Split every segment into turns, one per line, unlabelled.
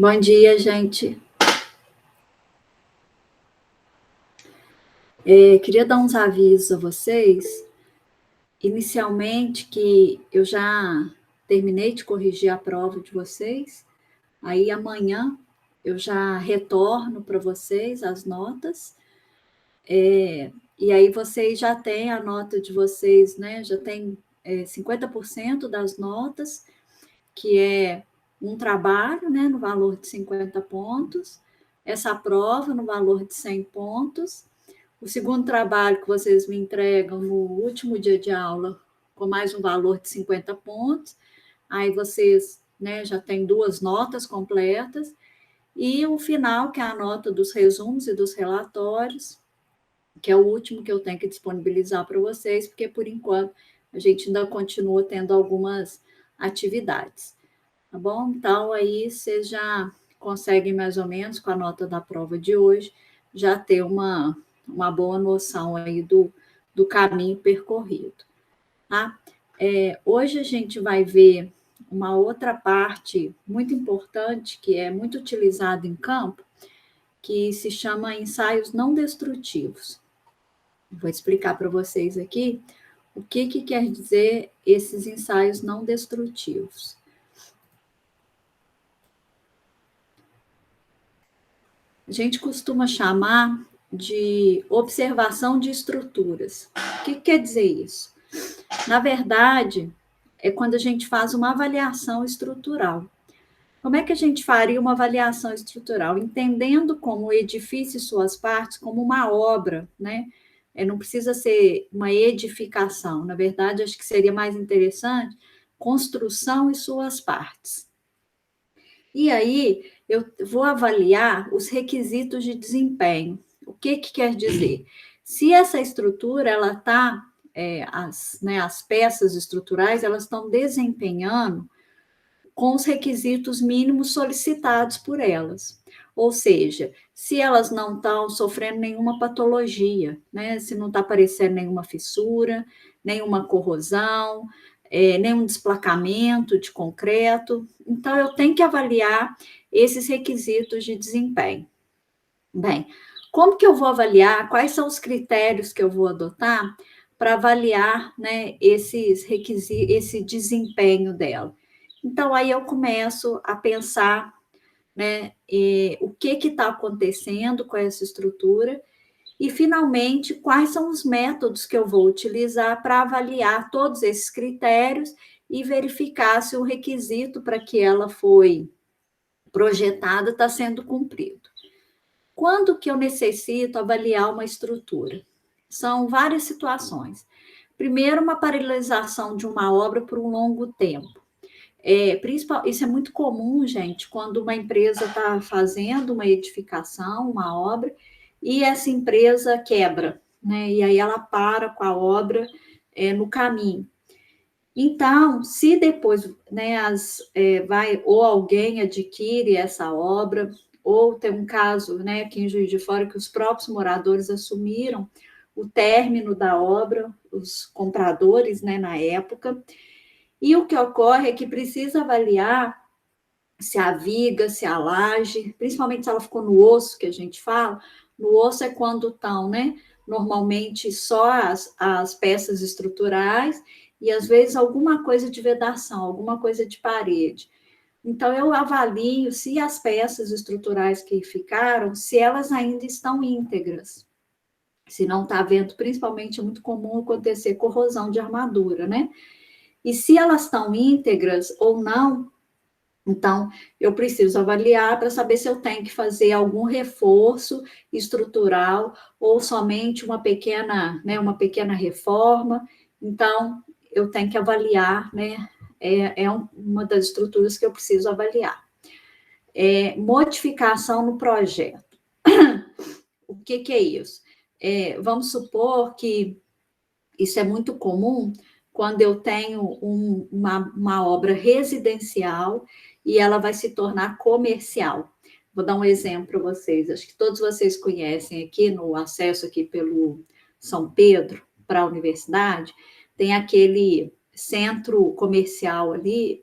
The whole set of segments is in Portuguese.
Bom dia, gente. Queria dar uns avisos a vocês. Inicialmente, que eu já terminei de corrigir a prova de vocês. Aí amanhã eu já retorno para vocês as notas. E aí vocês já têm a nota de vocês, né? Já tem 50% das notas, que é um trabalho, né, no valor de 50 pontos, essa prova no valor de 100 pontos, o segundo trabalho que vocês me entregam no último dia de aula, com mais um valor de 50 pontos, aí vocês, né, já têm 2 notas completas, e o final, que é a nota dos resumos e dos relatórios, que é o último que eu tenho que disponibilizar para vocês, porque, por enquanto, a gente ainda continua tendo algumas atividades. Tá bom? Então, aí vocês já conseguem, mais ou menos, com a nota da prova de hoje, já ter uma boa noção aí do caminho percorrido, tá? Hoje a gente vai ver uma outra parte muito importante, que é muito utilizada em campo, que se chama ensaios não destrutivos. Vou explicar para vocês aqui o que quer dizer esses ensaios não destrutivos. A gente costuma chamar de observação de estruturas. O que quer dizer isso? Na verdade, é quando a gente faz uma avaliação estrutural. Como é que a gente faria uma avaliação estrutural? Entendendo como o edifício e suas partes como uma obra, né? Não precisa ser uma edificação. Na verdade, acho que seria mais interessante construção e suas partes. E aí, eu vou avaliar os requisitos de desempenho. O que quer dizer? Se essa estrutura, ela está, as peças estruturais, elas estão desempenhando com os requisitos mínimos solicitados por elas. Ou seja, se elas não estão sofrendo nenhuma patologia, né? Se não está aparecendo nenhuma fissura, nenhuma corrosão, nenhum desplacamento de concreto. Então, eu tenho que avaliar esses requisitos de desempenho. Bem, como que eu vou avaliar? Quais são os critérios que eu vou adotar para avaliar, né, esses requisitos, esse desempenho dela? Então, aí eu começo a pensar, né, o que está acontecendo com essa estrutura e, finalmente, quais são os métodos que eu vou utilizar para avaliar todos esses critérios e verificar se o requisito para que ela foi projetada está sendo cumprido. Quando que eu necessito avaliar uma estrutura? São várias situações. Primeiro, uma paralisação de uma obra por um longo tempo. Isso é muito comum, gente, quando uma empresa está fazendo uma edificação, uma obra, e essa empresa quebra, né? E aí ela para com a obra no caminho. Então, se depois, né, ou alguém adquire essa obra, ou tem um caso, né, aqui em Juiz de Fora, que os próprios moradores assumiram o término da obra, os compradores, né, na época, e o que ocorre é que precisa avaliar se a viga, se a laje, principalmente se ela ficou no osso, que a gente fala, no osso é quando estão, né, normalmente só as peças estruturais e, às vezes, alguma coisa de vedação, alguma coisa de parede. Então, eu avalio se as peças estruturais que ficaram, se elas ainda estão íntegras. Se não está havendo, principalmente, é muito comum acontecer corrosão de armadura, né? E se elas estão íntegras ou não, então, eu preciso avaliar para saber se eu tenho que fazer algum reforço estrutural ou somente uma pequena reforma. Então, eu tenho que avaliar, né? Uma das estruturas que eu preciso avaliar. Modificação no projeto. O que é isso? Vamos supor que isso é muito comum quando eu tenho uma obra residencial e ela vai se tornar comercial. Vou dar um exemplo para vocês. Acho que todos vocês conhecem aqui no acesso aqui pelo São Pedro para a universidade, tem aquele centro comercial ali,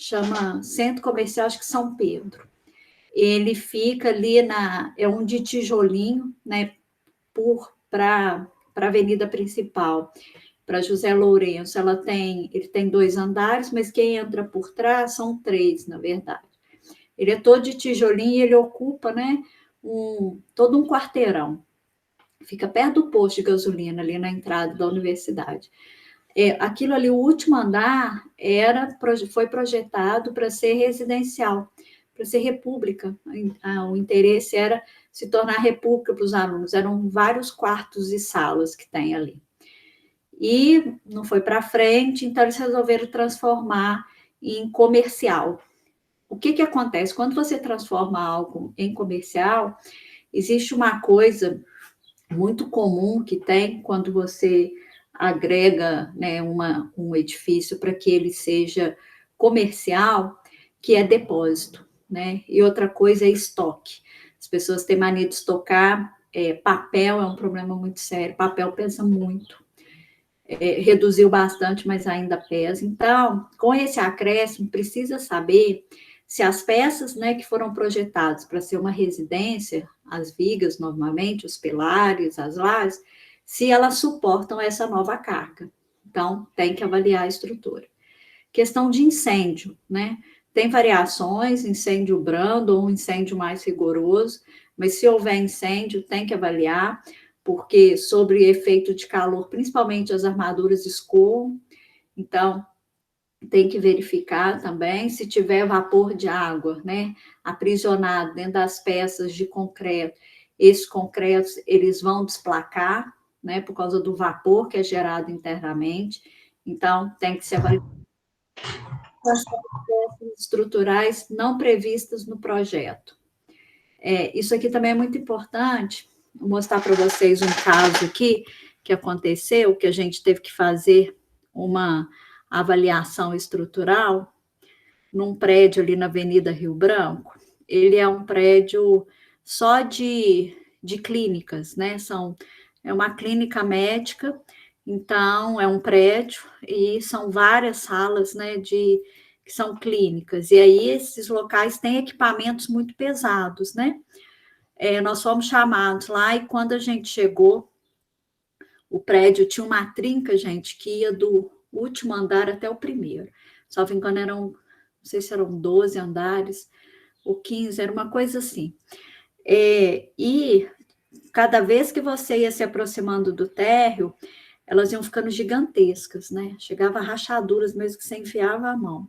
chama Centro Comercial, acho que São Pedro. Ele fica ali é um de tijolinho, né, para a avenida principal, para José Lourenço. Ele tem 2 andares, mas quem entra por trás são 3, na verdade. Ele é todo de tijolinho e ele ocupa, né, todo um quarteirão. Fica perto do posto de gasolina, ali na entrada da universidade. Aquilo ali, o último andar, foi projetado para ser residencial, para ser república. O interesse era se tornar república para os alunos. Eram vários quartos e salas que tem ali. E não foi para frente, então eles resolveram transformar em comercial. O que acontece? Quando você transforma algo em comercial, existe uma coisa muito comum que tem quando você agrega, né, um edifício para que ele seja comercial, que é depósito, né? E outra coisa é estoque. As pessoas têm mania de estocar, papel é um problema muito sério, papel pesa muito. Reduziu bastante, mas ainda pesa. Então, com esse acréscimo, precisa saber se as peças, né, que foram projetadas para ser uma residência, as vigas, normalmente, os pilares, as lajes, se elas suportam essa nova carga. Então, tem que avaliar a estrutura. Questão de incêndio, né? Tem variações, incêndio brando ou incêndio mais rigoroso, mas se houver incêndio, tem que avaliar, porque sobre efeito de calor, principalmente as armaduras escorram, então tem que verificar também se tiver vapor de água, né, aprisionado dentro das peças de concreto. Esses concretos, eles vão desplacar, né, por causa do vapor que é gerado internamente, então tem que ser avaliado. As peças estruturais não previstas no projeto. Isso aqui também é muito importante. Vou mostrar para vocês um caso aqui que aconteceu, que a gente teve que fazer uma avaliação estrutural num prédio ali na Avenida Rio Branco. Ele é um prédio só de clínicas, né? É uma clínica médica, então é um prédio e são várias salas, né, que são clínicas. E aí esses locais têm equipamentos muito pesados, né? Nós fomos chamados lá e quando a gente chegou, o prédio tinha uma trinca, gente, que ia do último andar até o primeiro. Só me engano, não sei se eram 12 andares ou 15, era uma coisa assim. E cada vez que você ia se aproximando do térreo, elas iam ficando gigantescas, né? Chegava a rachaduras mesmo que você enfiava a mão.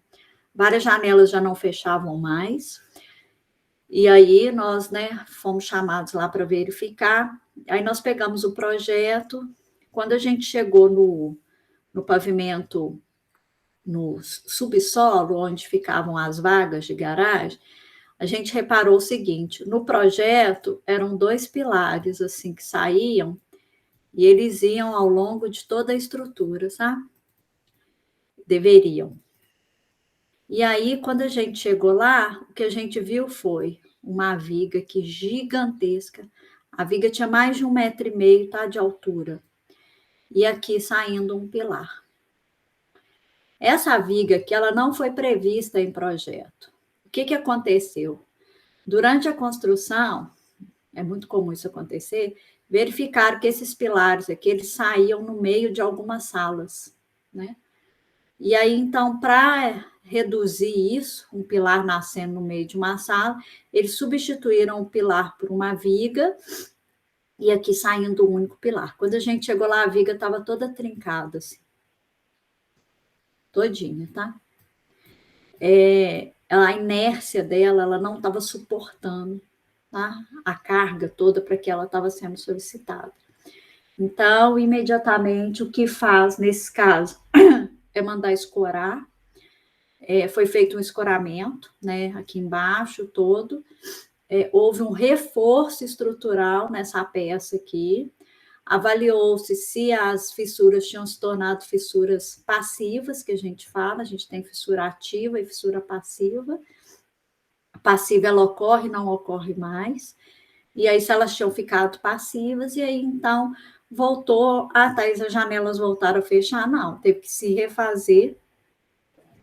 Várias janelas já não fechavam mais. E aí nós, né, fomos chamados lá para verificar. Aí nós pegamos o projeto. Quando a gente chegou no pavimento, no subsolo, onde ficavam as vagas de garagem, a gente reparou o seguinte: no projeto eram 2 pilares assim que saíam e eles iam ao longo de toda a estrutura, sabe? Deveriam. E aí, quando a gente chegou lá, o que a gente viu foi uma viga aqui gigantesca. A viga tinha mais de 1,5 metro, tá, de altura. E aqui saindo um pilar. Essa viga aqui, ela não foi prevista em projeto. O que aconteceu? Durante a construção, é muito comum isso acontecer, verificaram que esses pilares aqui, eles saíam no meio de algumas salas, né? E aí, então, para reduzir isso, um pilar nascendo no meio de uma sala, eles substituíram o pilar por uma viga e aqui saindo um único pilar. Quando a gente chegou lá, a viga estava toda trincada, assim. Todinha, tá? A inércia dela, ela não estava suportando, tá? A carga toda para que ela estava sendo solicitada. Então, imediatamente, o que faz nesse caso é mandar escorar. Foi feito um escoramento, né, aqui embaixo todo. Houve um reforço estrutural nessa peça aqui. Avaliou-se se as fissuras tinham se tornado fissuras passivas, que a gente tem fissura ativa e fissura passiva. A passiva, ela ocorre, não ocorre mais. E aí, se elas tinham ficado passivas, e aí, então, voltou, Thaís, as janelas voltaram a fechar? Não, teve que se refazer,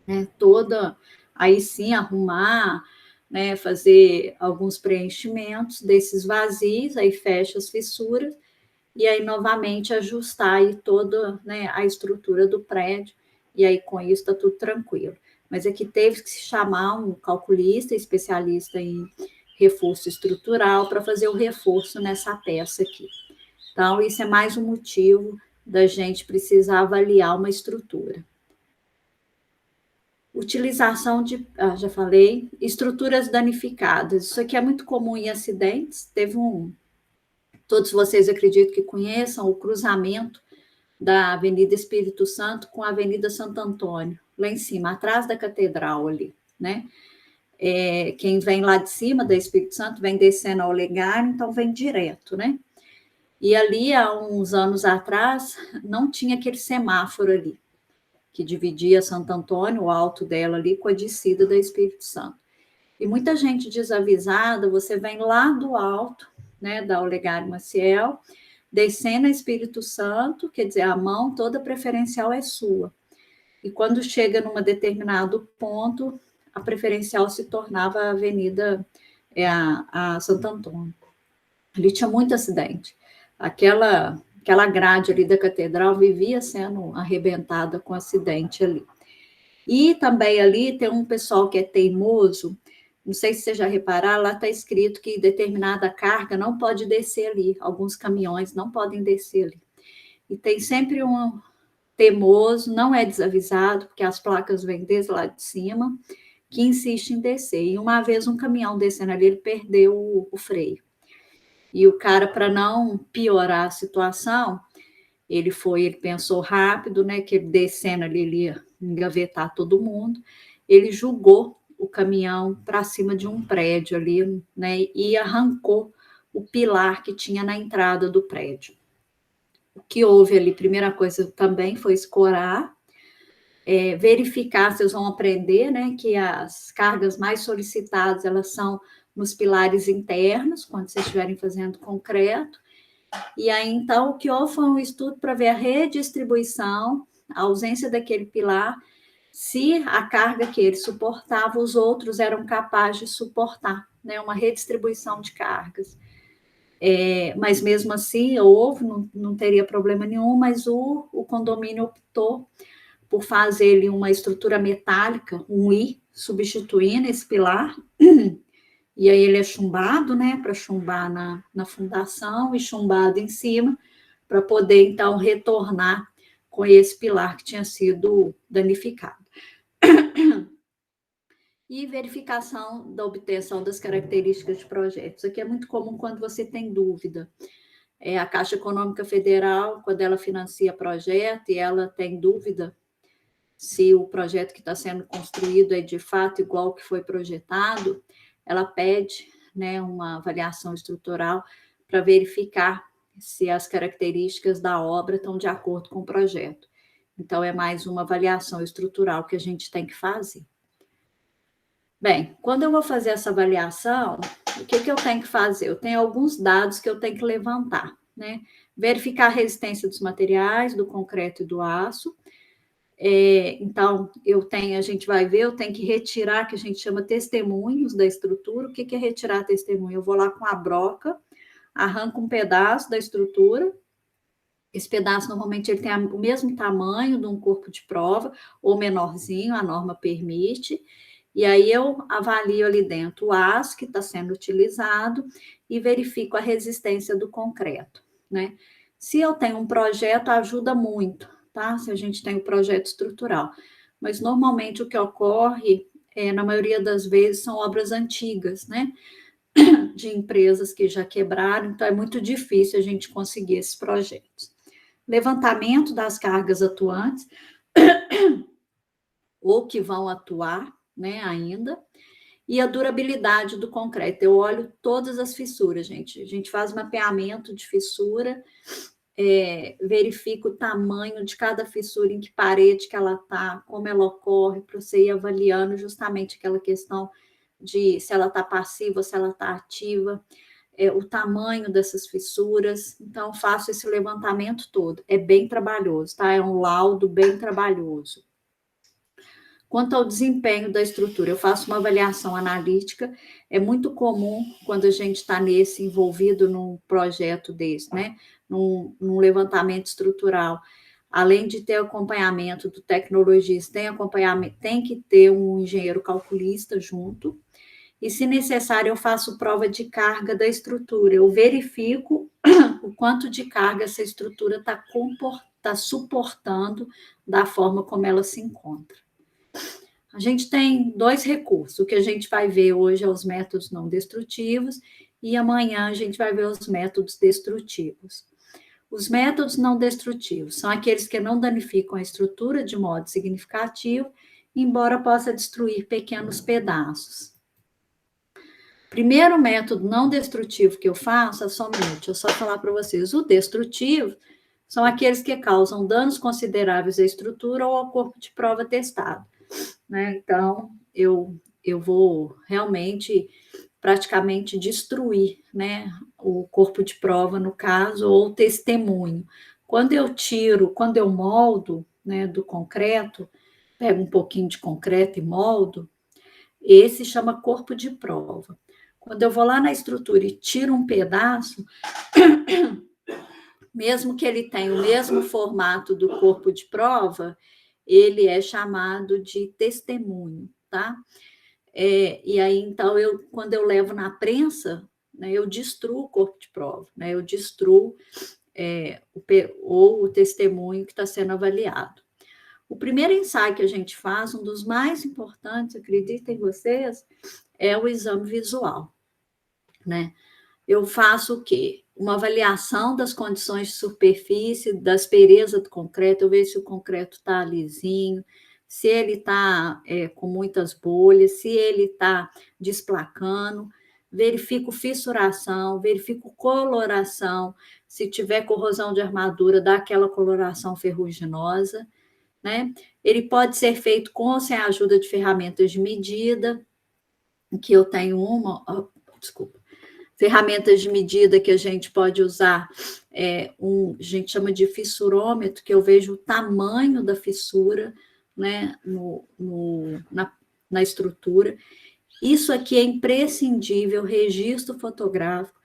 né, toda aí sim arrumar, né, fazer alguns preenchimentos desses vazios, aí fecha as fissuras, e aí novamente ajustar aí toda, né, a estrutura do prédio, e aí com isso está tudo tranquilo. Mas aqui teve que se chamar um calculista, especialista em reforço estrutural, para fazer o reforço nessa peça aqui. Então, isso é mais um motivo da gente precisar avaliar uma estrutura. Utilização de, já falei, estruturas danificadas. Isso aqui é muito comum em acidentes. Todos vocês acredito que conheçam o cruzamento da Avenida Espírito Santo com a Avenida Santo Antônio, lá em cima, atrás da catedral ali, né? Quem vem lá de cima da Espírito Santo vem descendo ao Olegário, então vem direto, né? E ali, há uns anos atrás, não tinha aquele semáforo ali, que dividia Santo Antônio, o alto dela ali, com a descida da Espírito Santo. E muita gente desavisada, você vem lá do alto, né, da Olegário Maciel, descendo a Espírito Santo, quer dizer, a mão toda preferencial é sua. E quando chega num determinado ponto, a preferencial se tornava a Avenida a Santo Antônio. Ali tinha muito acidente. Aquela grade ali da catedral vivia sendo arrebentada com acidente ali. E também ali tem um pessoal que é teimoso, não sei se você já repararam, lá está escrito que determinada carga não pode descer ali, alguns caminhões não podem descer ali. E tem sempre um teimoso, não é desavisado, porque as placas vêm desde lá de cima, que insiste em descer. E uma vez um caminhão descendo ali, ele perdeu o freio. E o cara, para não piorar a situação, ele pensou rápido, né, que descendo ali, ele ia engavetar todo mundo, ele jogou o caminhão para cima de um prédio ali, né, e arrancou o pilar que tinha na entrada do prédio. O que houve ali, primeira coisa também foi escorar, verificar, vocês vão aprender, né, que as cargas mais solicitadas, elas são nos pilares internos, quando vocês estiverem fazendo concreto. E aí, então, o que houve foi um estudo para ver a redistribuição, a ausência daquele pilar, se a carga que ele suportava, os outros eram capazes de suportar, né, uma redistribuição de cargas. Mas mesmo assim, houve, não teria problema nenhum, mas o condomínio optou por fazer ali uma estrutura metálica, um I, substituindo esse pilar, e aí ele é chumbado, né, para chumbar na fundação e chumbado em cima, para poder, então, retornar com esse pilar que tinha sido danificado. E verificação da obtenção das características de projetos. Aqui é muito comum quando você tem dúvida. A Caixa Econômica Federal, quando ela financia projeto e ela tem dúvida se o projeto que está sendo construído é de fato igual ao que foi projetado, ela pede, né, uma avaliação estrutural para verificar se as características da obra estão de acordo com o projeto. Então, é mais uma avaliação estrutural que a gente tem que fazer. Bem, quando eu vou fazer essa avaliação, o que eu tenho que fazer? Eu tenho alguns dados que eu tenho que levantar, né? Verificar a resistência dos materiais, do concreto e do aço. Então, a gente vai ver, eu tenho que retirar, que a gente chama testemunhos da estrutura. O que é retirar testemunho? Eu vou lá com a broca, arranco um pedaço da estrutura. Esse pedaço, normalmente, ele tem o mesmo tamanho de um corpo de prova, ou menorzinho, a norma permite. E aí eu avalio ali dentro o aço que está sendo utilizado e verifico a resistência do concreto, né? Se eu tenho um projeto, ajuda muito, tá? Se a gente tem o projeto estrutural. Mas, normalmente, o que ocorre, na maioria das vezes, são obras antigas, né? De empresas que já quebraram, então é muito difícil a gente conseguir esses projetos. Levantamento das cargas atuantes, ou que vão atuar, né, ainda, e a durabilidade do concreto. Eu olho todas as fissuras, gente. A gente faz mapeamento de fissura, verifica o tamanho de cada fissura, em que parede que ela está, como ela ocorre, para você ir avaliando justamente aquela questão de se ela está passiva ou se ela está ativa, o tamanho dessas fissuras. Então, faço esse levantamento todo. É bem trabalhoso, tá? É um laudo bem trabalhoso. Quanto ao desempenho da estrutura, eu faço uma avaliação analítica. É muito comum, quando a gente está envolvido num projeto desse, né? Num levantamento estrutural, além de ter acompanhamento do tecnologista, tem que ter um engenheiro calculista junto. E, se necessário, eu faço prova de carga da estrutura. Eu verifico o quanto de carga essa estrutura está suportando da forma como ela se encontra. A gente tem 2 recursos. O que a gente vai ver hoje é os métodos não destrutivos e amanhã a gente vai ver os métodos destrutivos. Os métodos não destrutivos são aqueles que não danificam a estrutura de modo significativo, embora possa destruir pequenos pedaços. Primeiro método não destrutivo que eu faço, é só um minuto, deixa eu só falar para vocês. O destrutivo são aqueles que causam danos consideráveis à estrutura ou ao corpo de prova testado. Né? Então, eu vou realmente praticamente destruir, né, o corpo de prova, no caso, ou testemunho. Quando eu moldo, né, do concreto, pego um pouquinho de concreto e moldo, esse chama corpo de prova. Quando eu vou lá na estrutura e tiro um pedaço, mesmo que ele tenha o mesmo formato do corpo de prova, ele é chamado de testemunho, tá? E aí, então, quando eu levo na prensa, né, eu destruo o corpo de prova, né? Eu destruo o testemunho que está sendo avaliado. O primeiro ensaio que a gente faz, um dos mais importantes, acreditem vocês, é o exame visual, né? Eu faço o quê? Uma avaliação das condições de superfície, da aspereza do concreto, eu vejo se o concreto está lisinho, se ele está com muitas bolhas, se ele está desplacando, verifico fissuração, verifico coloração, se tiver corrosão de armadura, dá aquela coloração ferruginosa, né? Ele pode ser feito com ou sem a ajuda de ferramentas de medida, que eu tenho ferramentas de medida que a gente pode usar, a gente chama de fissurômetro, que eu vejo o tamanho da fissura, né, na estrutura. Isso aqui é imprescindível, registro fotográfico.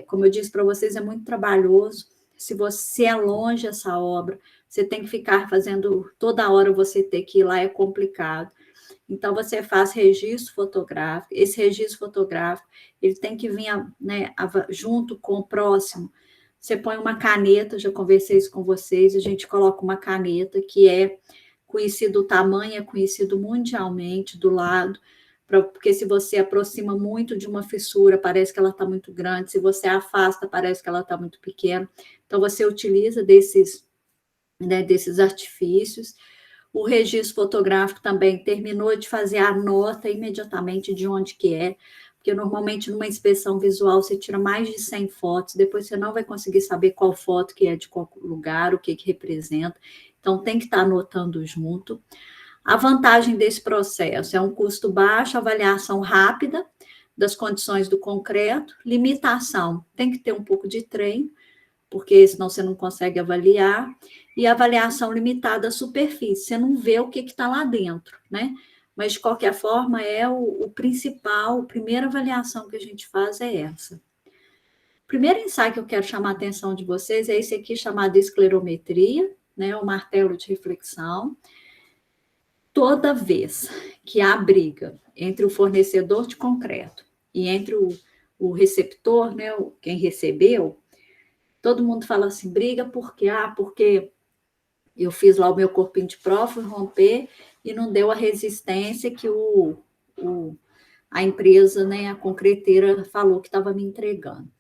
Como eu disse para vocês, é muito trabalhoso. Se você é longe essa obra, você tem que ficar fazendo, toda hora você ter que ir lá, é complicado. Então, você faz registro fotográfico. Esse registro fotográfico, ele tem que vir, né, junto com o próximo. Você põe uma caneta, já conversei isso com vocês, a gente coloca uma caneta que é conhecido, o tamanho é conhecido mundialmente, do lado, porque se você aproxima muito de uma fissura, parece que ela está muito grande, se você afasta, parece que ela está muito pequena. Então, você utiliza desses artifícios. O registro fotográfico também terminou de fazer a nota imediatamente de onde que é, porque normalmente numa inspeção visual você tira mais de 100 fotos, depois você não vai conseguir saber qual foto que é de qual lugar, o que representa, então tem que estar anotando junto. A vantagem desse processo é um custo baixo, avaliação rápida das condições do concreto, limitação, tem que ter um pouco de treino, porque senão você não consegue avaliar, e avaliação limitada à superfície, você não vê o que está lá dentro, né? Mas, de qualquer forma, é o principal, a primeira avaliação que a gente faz é essa. O primeiro ensaio que eu quero chamar a atenção de vocês é esse aqui, chamado esclerometria, né? O martelo de reflexão. Toda vez que há briga entre o fornecedor de concreto e entre o receptor, né? Quem recebeu, todo mundo fala assim, briga porque eu fiz lá o meu corpinho de prova, fui romper e não deu a resistência que a empresa, né, a concreteira falou que estava me entregando.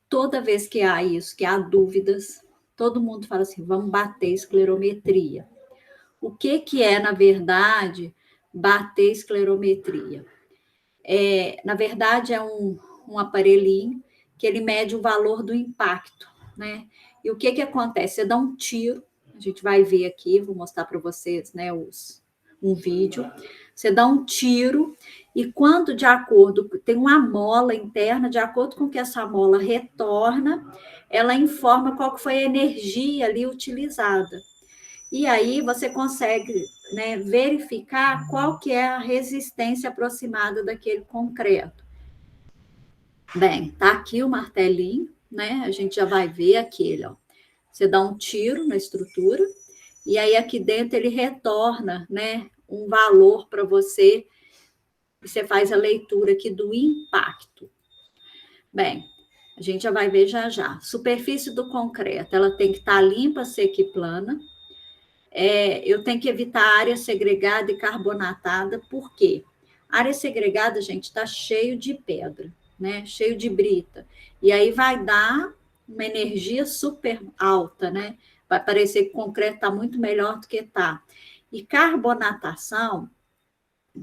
Toda vez que há isso, que há dúvidas, todo mundo fala assim, vamos bater esclerometria. O que é, na verdade, bater esclerometria? Na verdade, é um aparelhinho que ele mede o valor do impacto, né? E o que acontece? Você dá um tiro, a gente vai ver aqui, vou mostrar para vocês, né, um vídeo. Você dá um tiro e quando, de acordo, tem uma mola interna, de acordo com que essa mola retorna, ela informa qual que foi a energia ali utilizada. E aí você consegue, né, verificar qual que é a resistência aproximada daquele concreto. Bem, tá aqui o martelinho, né? A gente já vai ver aquele, ó. Você dá um tiro na estrutura e aí aqui dentro ele retorna, né, um valor para você. Você faz a leitura aqui do impacto. Bem, a gente já vai ver já já. Superfície do concreto, ela tem que estar limpa, seca e plana. Eu tenho que evitar área segregada e carbonatada, por quê? A área segregada, gente, está cheio de pedra, né? Cheio de brita. E aí vai dar uma energia super alta, né? Vai parecer que o concreto está muito melhor do que está. E carbonatação,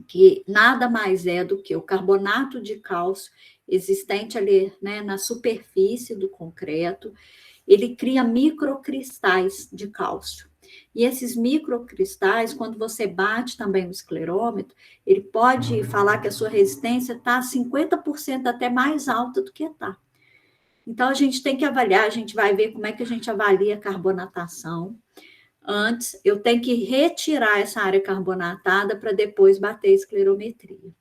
que nada mais é do que o carbonato de cálcio existente ali, né, na superfície do concreto, ele cria microcristais de cálcio. E esses microcristais, quando você bate também no esclerômetro, ele pode falar que a sua resistência está 50% até mais alta do que está. Então, a gente tem que avaliar, a gente vai ver como é que a gente avalia a carbonatação. Antes, eu tenho que retirar essa área carbonatada para depois bater a esclerometria.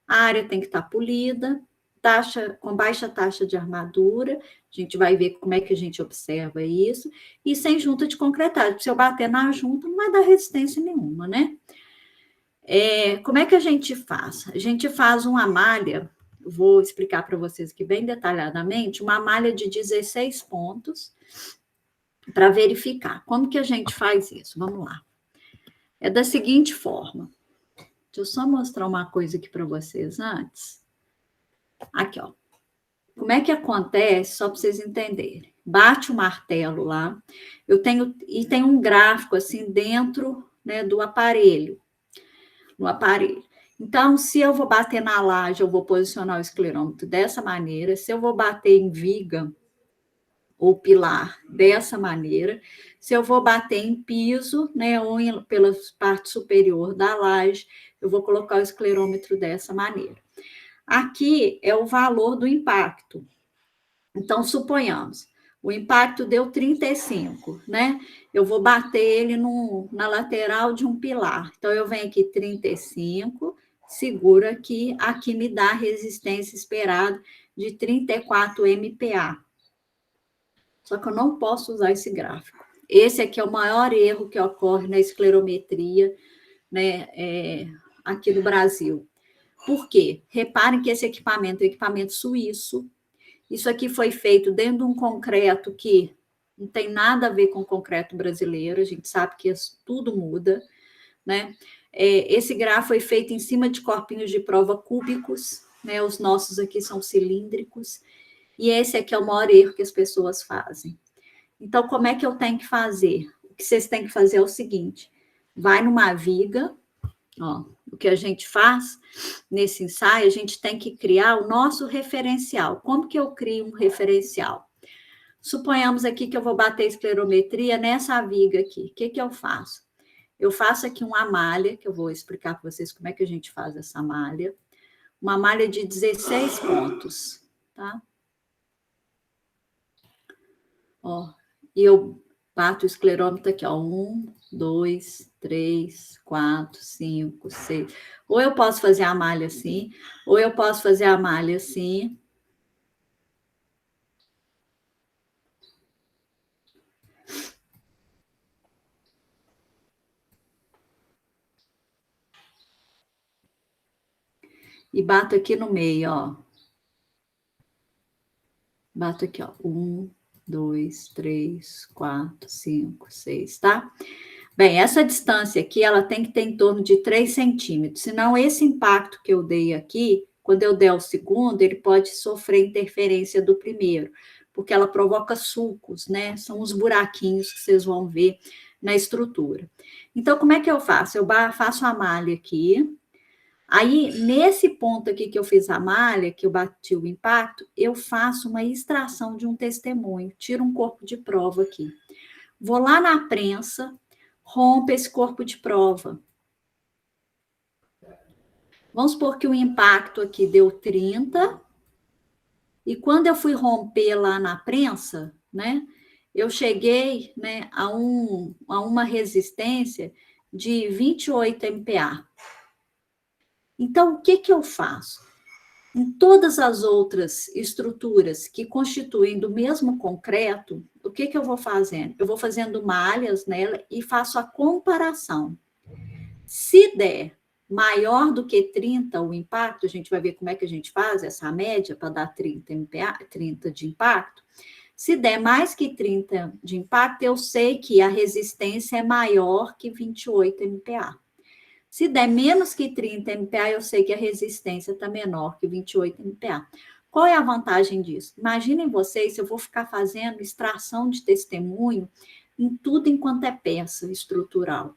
A área tem que estar polida, com baixa taxa de armadura, a gente vai ver como é que a gente observa isso, e sem junta de concretagem, se eu bater na junta não vai dar resistência nenhuma, né? Como é que a gente faz? A gente faz uma malha, vou explicar para vocês aqui bem detalhadamente, uma malha de 16 pontos, para verificar. Como que a gente faz isso? Vamos lá. É da seguinte forma. Deixa eu só mostrar uma coisa aqui para vocês antes. Aqui, ó. Como é que acontece? Só para vocês entenderem. Bate o martelo lá. E tem um gráfico assim dentro, né, do aparelho. No aparelho. Então, se eu vou bater na laje, eu vou posicionar o esclerômetro dessa maneira. Se eu vou bater em viga ou pilar dessa maneira. Se eu vou bater em piso, né, ou pela parte superior da laje, eu vou colocar o esclerômetro dessa maneira. Aqui é o valor do impacto. Então, suponhamos, o impacto deu 35, né? Eu vou bater ele na lateral de um pilar. Então, eu venho aqui 35, seguro aqui me dá a resistência esperada de 34 MPa. Só que eu não posso usar esse gráfico. Esse aqui é o maior erro que ocorre na esclerometria, né, aqui no Brasil. Por quê? Reparem que esse equipamento é um equipamento suíço. Isso aqui foi feito dentro de um concreto que não tem nada a ver com o concreto brasileiro. A gente sabe que tudo muda, né? Esse grafo foi feito em cima de corpinhos de prova cúbicos, né? Os nossos aqui são cilíndricos. E esse aqui é o maior erro que as pessoas fazem. Então, como é que eu tenho que fazer? O que vocês têm que fazer é o seguinte: vai numa viga, ó, o que a gente faz nesse ensaio, a gente tem que criar o nosso referencial. Como que eu crio um referencial? Suponhamos aqui que eu vou bater esclerometria nessa viga aqui. O que que eu faço? Eu faço aqui uma malha, que eu vou explicar para vocês como é que a gente faz essa malha. Uma malha de 16 pontos, tá? Ó, e eu bato o esclerômetro aqui, ó. 1, 2, 3, 4, 5, 6. Ou eu posso fazer a malha assim, ou eu posso fazer a malha assim. E bato aqui no meio, ó. Bato aqui, ó. 1, 2, 3, 4, 5, 6, tá? Bem, essa distância aqui, ela tem que ter em torno de 3 centímetros, senão esse impacto que eu dei aqui, quando eu der o segundo, ele pode sofrer interferência do primeiro, porque ela provoca sulcos, né? São os buraquinhos que vocês vão ver na estrutura. Então, como é que eu faço? Eu faço a malha aqui, aí, nesse ponto aqui que eu fiz a malha, que eu bati o impacto, eu faço uma extração de um testemunho, tiro um corpo de prova aqui. Vou lá na prensa, rompe esse corpo de prova. Vamos supor que o impacto aqui deu 30, e quando eu fui romper lá na prensa, né, eu cheguei, né, a uma resistência de 28 MPa. Então, o que, que eu faço? Em todas as outras estruturas que constituem do mesmo concreto, o que, que eu vou fazendo? Eu vou fazendo malhas nela e faço a comparação. Se der maior do que 30 o impacto, a gente vai ver como é que a gente faz essa média para dar 30 MPa, 30 de impacto. Se der mais que 30 de impacto, eu sei que a resistência é maior que 28 MPa. Se der menos que 30 MPa, eu sei que a resistência está menor que 28 MPa. Qual é a vantagem disso? Imaginem vocês, eu vou ficar fazendo extração de testemunho em tudo enquanto é peça estrutural.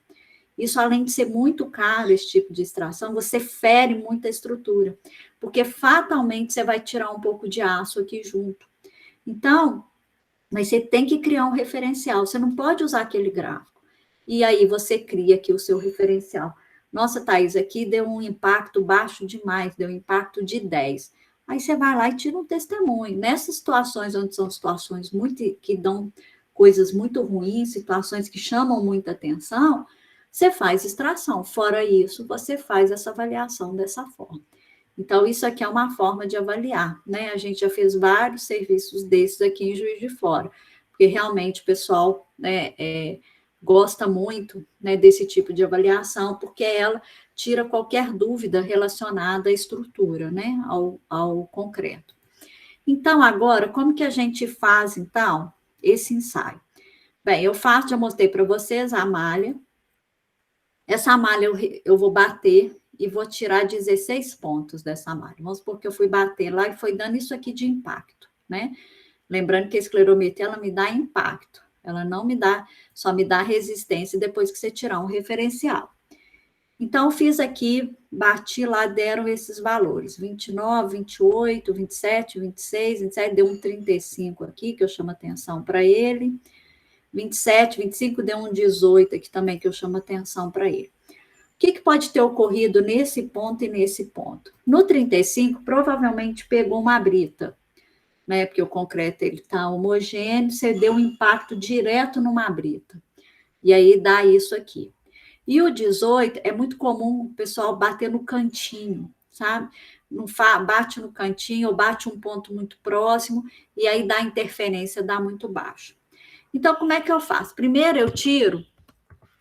Isso, além de ser muito caro, esse tipo de extração, você fere muita estrutura, porque fatalmente você vai tirar um pouco de aço aqui junto. Então, mas você tem que criar um referencial, você não pode usar aquele gráfico. E aí você cria aqui o seu referencial. Nossa, Thaís, aqui deu um impacto baixo demais, deu um impacto de 10. Aí você vai lá e tira um testemunho. Nessas situações, onde são situações que dão coisas muito ruins, situações que chamam muita atenção, você faz extração. Fora isso, você faz essa avaliação dessa forma. Então, isso aqui é uma forma de avaliar, né? A gente já fez vários serviços desses aqui em Juiz de Fora, porque realmente o pessoal, né, gosta muito, né, desse tipo de avaliação, porque ela tira qualquer dúvida relacionada à estrutura, né, ao concreto. Então, agora, como que a gente faz, então, esse ensaio? Bem, já mostrei para vocês a malha. Essa malha eu vou bater e vou tirar 16 pontos dessa malha. Vamos supor que eu fui bater lá e foi dando isso aqui de impacto, né? Lembrando que a esclerometria, ela me dá impacto. Ela não me dá, só me dá resistência depois que você tirar um referencial. Então, eu fiz aqui, bati lá, deram esses valores. 29, 28, 27, 26, 27, deu um 35 aqui, que eu chamo atenção para ele. 27, 25, deu um 18 aqui também, que eu chamo atenção para ele. O que pode ter ocorrido nesse ponto e nesse ponto? No 35, provavelmente pegou uma brita, né? Porque o concreto ele está homogêneo, você deu um impacto direto numa brita. E aí dá isso aqui. E o 18, é muito comum o pessoal bater no cantinho, sabe? Bate no cantinho ou bate um ponto muito próximo, e aí dá interferência, dá muito baixo. Então, como é que eu faço? Primeiro, eu tiro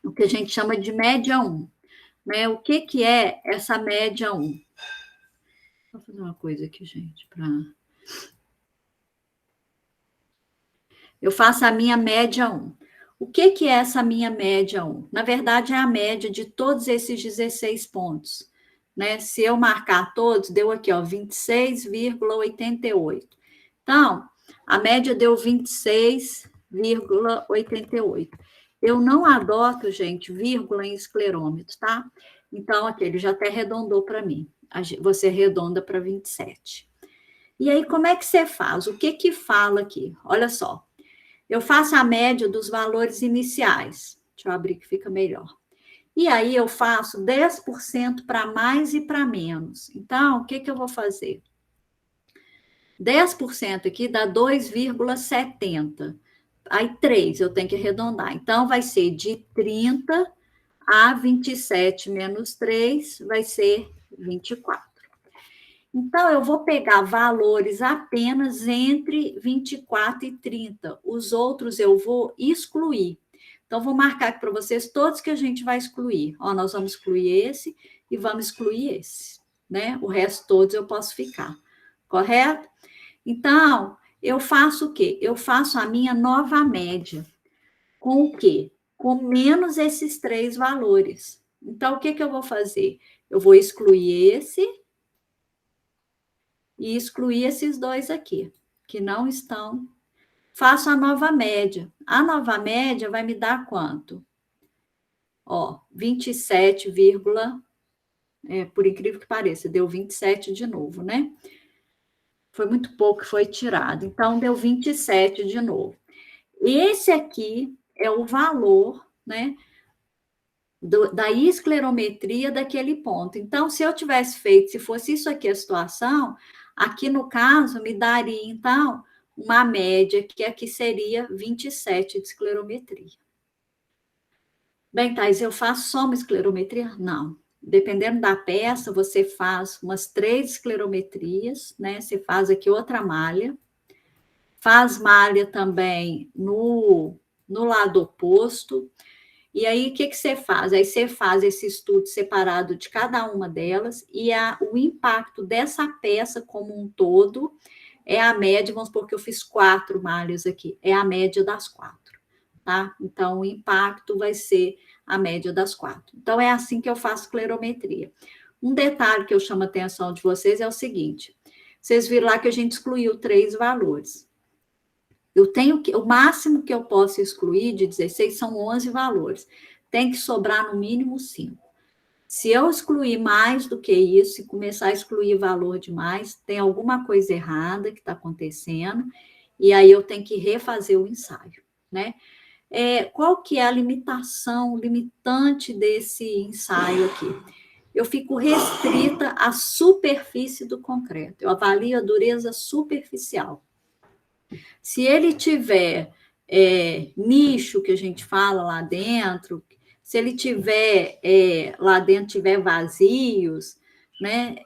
o que a gente chama de média 1. Né? O que é essa média 1? Vou fazer uma coisa aqui, gente, para... Eu faço a minha média 1. O que é essa minha média 1? Na verdade, é a média de todos esses 16 pontos. Né? Se eu marcar todos, deu aqui, ó, 26,88. Então, a média deu 26,88. Eu não adoto, gente, vírgula em esclerômetro, tá? Então, aqui, ele já até arredondou para mim. Você arredonda para 27. E aí, como é que você faz? O que fala aqui? Olha só. Eu faço a média dos valores iniciais. Deixa eu abrir que fica melhor. E aí, eu faço 10% para mais e para menos. Então, o que eu vou fazer? 10% aqui dá 2,70. Aí, 3, eu tenho que arredondar. Então, vai ser de 30 a 27 menos 3, vai ser 24. Então, eu vou pegar valores apenas entre 24 e 30. Os outros eu vou excluir. Então, vou marcar aqui para vocês todos que a gente vai excluir. Ó, nós vamos excluir esse e vamos excluir esse, né? O resto todos eu posso ficar, correto? Então, eu faço o quê? Eu faço a minha nova média. Com o quê? Com menos esses 3 valores. Então, o que eu vou fazer? Eu vou excluir esse e excluir esses 2 aqui, que não estão. Faço a nova média. A nova média vai me dar quanto? Ó, 27, por incrível que pareça, deu 27 de novo, né? Foi muito pouco que foi tirado. Então, deu 27 de novo. Esse aqui é o valor, né, da esclerometria daquele ponto. Então, se eu tivesse feito, se fosse isso aqui a situação, aqui no caso, me daria, então, uma média, que aqui seria 27 de esclerometria. Bem, Thais, eu faço só uma esclerometria? Não. Dependendo da peça, você faz umas 3 esclerometrias, né? Você faz aqui outra malha, faz malha também no lado oposto. E aí, o que, que você faz? Aí você faz esse estudo separado de cada uma delas e o impacto dessa peça como um todo é a média, vamos supor que eu fiz 4 malhas aqui, é a média das 4, tá? Então, o impacto vai ser a média das 4. Então, é assim que eu faço esclerometria. Um detalhe que eu chamo a atenção de vocês é o seguinte, vocês viram lá que a gente excluiu 3 valores. Eu tenho que, o máximo que eu posso excluir de 16 são 11 valores. Tem que sobrar no mínimo 5. Se eu excluir mais do que isso, e começar a excluir valor demais, tem alguma coisa errada que está acontecendo, e aí eu tenho que refazer o ensaio, né? Qual que é a limitação, limitante desse ensaio aqui? Eu fico restrita à superfície do concreto. Eu avalio a dureza superficial. Se ele tiver nicho, que a gente fala lá dentro, se ele tiver lá dentro, tiver vazios, né,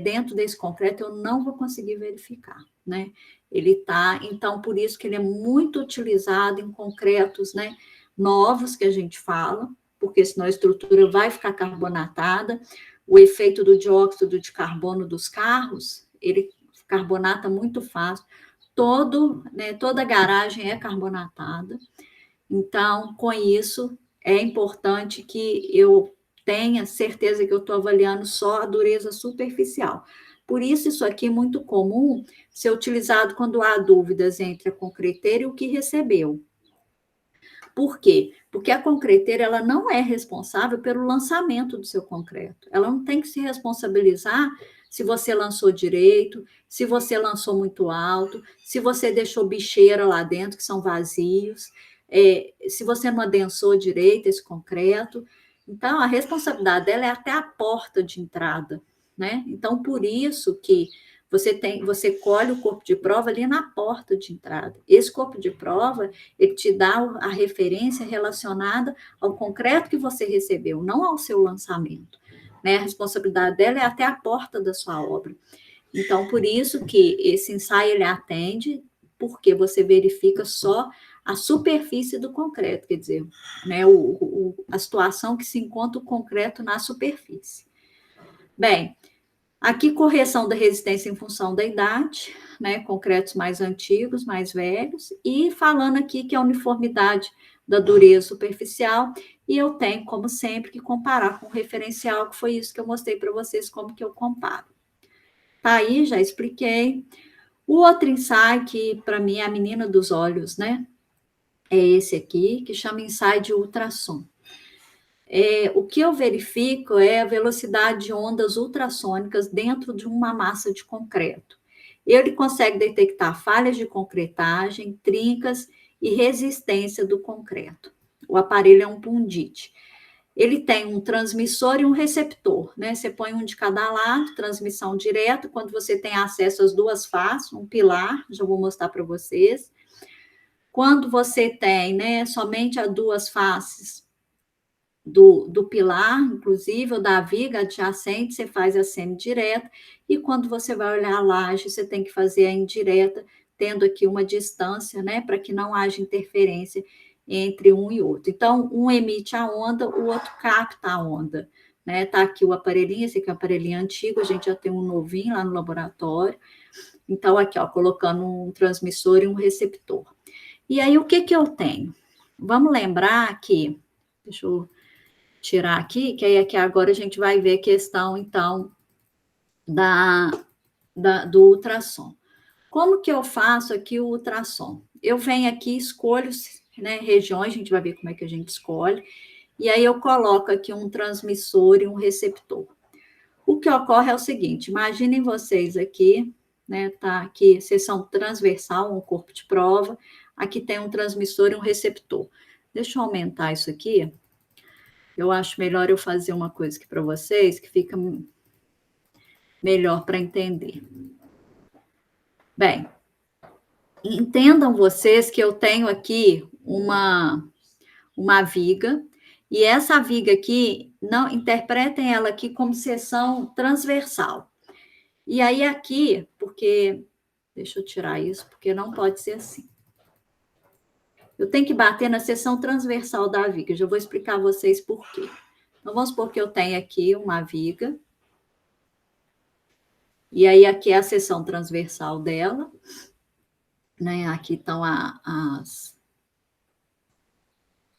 dentro desse concreto, eu não vou conseguir verificar, né? Ele tá, então, por isso que ele é muito utilizado em concretos, né, novos, que a gente fala, porque senão a estrutura vai ficar carbonatada. O efeito do dióxido de carbono dos carros, ele carbonata muito fácil. Toda garagem é carbonatada. Então, com isso, é importante que eu tenha certeza que eu estou avaliando só a dureza superficial. Por isso aqui é muito comum ser utilizado quando há dúvidas entre a concreteira e o que recebeu. Por quê? Porque a concreteira ela não é responsável pelo lançamento do seu concreto. Ela não tem que se responsabilizar se você lançou direito, se você lançou muito alto, se você deixou bicheira lá dentro, que são vazios, se você não adensou direito esse concreto. Então, a responsabilidade dela é até a porta de entrada, né? Então, por isso que você colhe o corpo de prova ali na porta de entrada. Esse corpo de prova, ele te dá a referência relacionada ao concreto que você recebeu, não ao seu lançamento, né? A responsabilidade dela é até a porta da sua obra. Então, por isso que esse ensaio ele atende, porque você verifica só a superfície do concreto, quer dizer, né, a situação que se encontra o concreto na superfície. Bem, aqui, correção da resistência em função da idade, né? Concretos mais antigos, mais velhos, e falando aqui que a uniformidade da dureza superficial, e eu tenho, como sempre, que comparar com o referencial, que foi isso que eu mostrei para vocês, como que eu comparo. Tá aí, já expliquei. O outro ensaio, que para mim é a menina dos olhos, né? É esse aqui, que chama ensaio de ultrassom. O que eu verifico é a velocidade de ondas ultrassônicas dentro de uma massa de concreto. Ele consegue detectar falhas de concretagem, trincas e resistência do concreto. O aparelho é um Pundit. Ele tem um transmissor e um receptor, né? Você põe um de cada lado, transmissão direta, quando você tem acesso às duas faces, um pilar, já vou mostrar para vocês. Quando você tem, né, somente as duas faces do pilar, inclusive, ou da viga adjacente, você faz a semidireta, e quando você vai olhar a laje, você tem que fazer a indireta, tendo aqui uma distância, né, para que não haja interferência entre um e outro. Então, um emite a onda, o outro capta a onda, né? Tá aqui o aparelhinho, esse aqui é um aparelhinho antigo, a gente já tem um novinho lá no laboratório. Então, aqui, ó, colocando um transmissor e um receptor. E aí, o que que eu tenho? Vamos lembrar que, deixa eu tirar aqui, que aí aqui agora a gente vai ver a questão, então, do ultrassom. Como que eu faço aqui o ultrassom? Eu venho aqui, escolho, né, regiões, a gente vai ver como é que a gente escolhe, e aí eu coloco aqui um transmissor e um receptor. O que ocorre é o seguinte, imaginem vocês aqui, né, tá aqui, seção transversal, um corpo de prova, aqui tem um transmissor e um receptor. Deixa eu aumentar isso aqui. Eu acho melhor eu fazer uma coisa aqui para vocês, que fica melhor para entender. Bem, Entendam vocês que eu tenho aqui uma viga, e essa viga aqui, não interpretem ela aqui como seção transversal. E aí aqui, porque deixa eu tirar isso, porque não pode ser assim. Eu tenho que bater na seção transversal da viga. Já vou explicar a vocês por quê. Então, vamos supor que eu tenho aqui uma viga. E aí, aqui é a seção transversal dela. Né? Aqui estão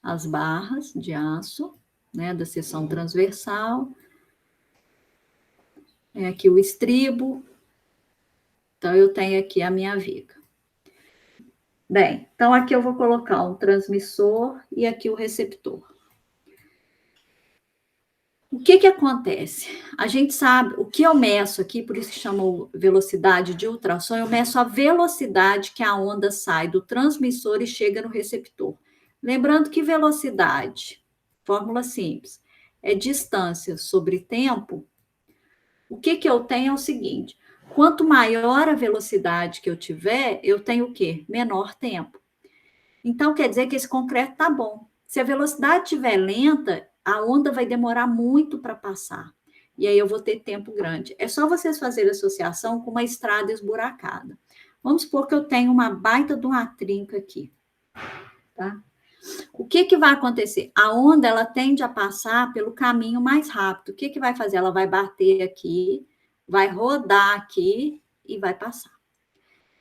as barras de aço, né? Da seção transversal. É aqui o estribo. Então, eu tenho aqui a minha viga. Bem, então aqui eu vou colocar um transmissor e aqui o receptor. O que acontece? A gente sabe, o que eu meço aqui, por isso que chamou velocidade de ultrassom, eu meço a velocidade que a onda sai do transmissor e chega no receptor. Lembrando que velocidade, fórmula simples, é distância sobre tempo. O que eu tenho é o seguinte, quanto maior a velocidade que eu tiver, eu tenho o quê? Menor tempo. Então, quer dizer que esse concreto está bom. Se a velocidade estiver lenta, a onda vai demorar muito para passar. E aí eu vou ter tempo grande. É só vocês fazerem associação com uma estrada esburacada. Vamos supor que eu tenho uma baita de uma trinca aqui. Tá? O que vai acontecer? A onda ela tende a passar pelo caminho mais rápido. O que vai fazer? Ela vai bater aqui, vai rodar aqui e vai passar.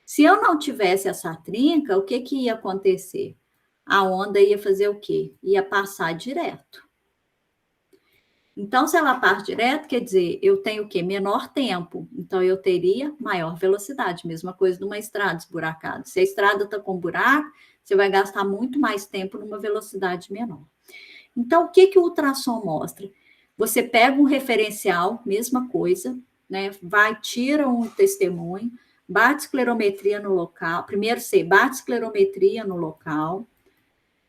Se eu não tivesse essa trinca, o que ia acontecer? A onda ia fazer o quê? Ia passar direto. Então, se ela passa direto, quer dizer, eu tenho o quê? Menor tempo. Então, eu teria maior velocidade. Mesma coisa numa estrada esburacada. Se a estrada está com buraco, você vai gastar muito mais tempo numa velocidade menor. Então, o que o ultrassom mostra? Você pega um referencial, mesma coisa, né? Vai, tira um testemunho, bate esclerometria no local. Primeiro, você bate esclerometria no local,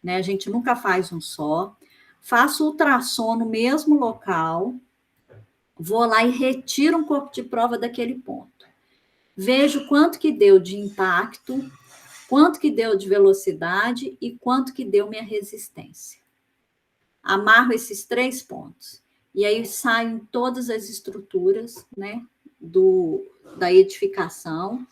né? A gente nunca faz um só. Faço ultrassom no mesmo local, vou lá e retiro um corpo de prova daquele ponto. Vejo quanto que deu de impacto, quanto que deu de velocidade e quanto que deu minha resistência. Amarro esses 3 pontos. E aí saem todas as estruturas, né, da edificação,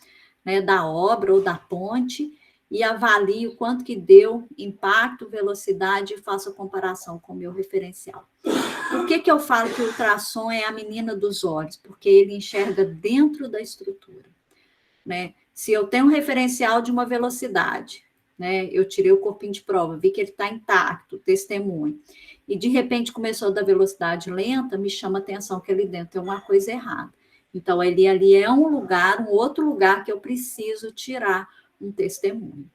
né, da obra ou da ponte, e avalio quanto que deu impacto, velocidade, e faço a comparação com o meu referencial. Por que eu falo que o ultrassom é a menina dos olhos? Porque ele enxerga dentro da estrutura. Né? Se eu tenho um referencial de uma velocidade, né, eu tirei o corpinho de prova, vi que ele está intacto, testemunho, e de repente começou a dar velocidade lenta, me chama a atenção que ali dentro tem uma coisa errada. Então, ali é um lugar, um outro lugar que eu preciso tirar um testemunho.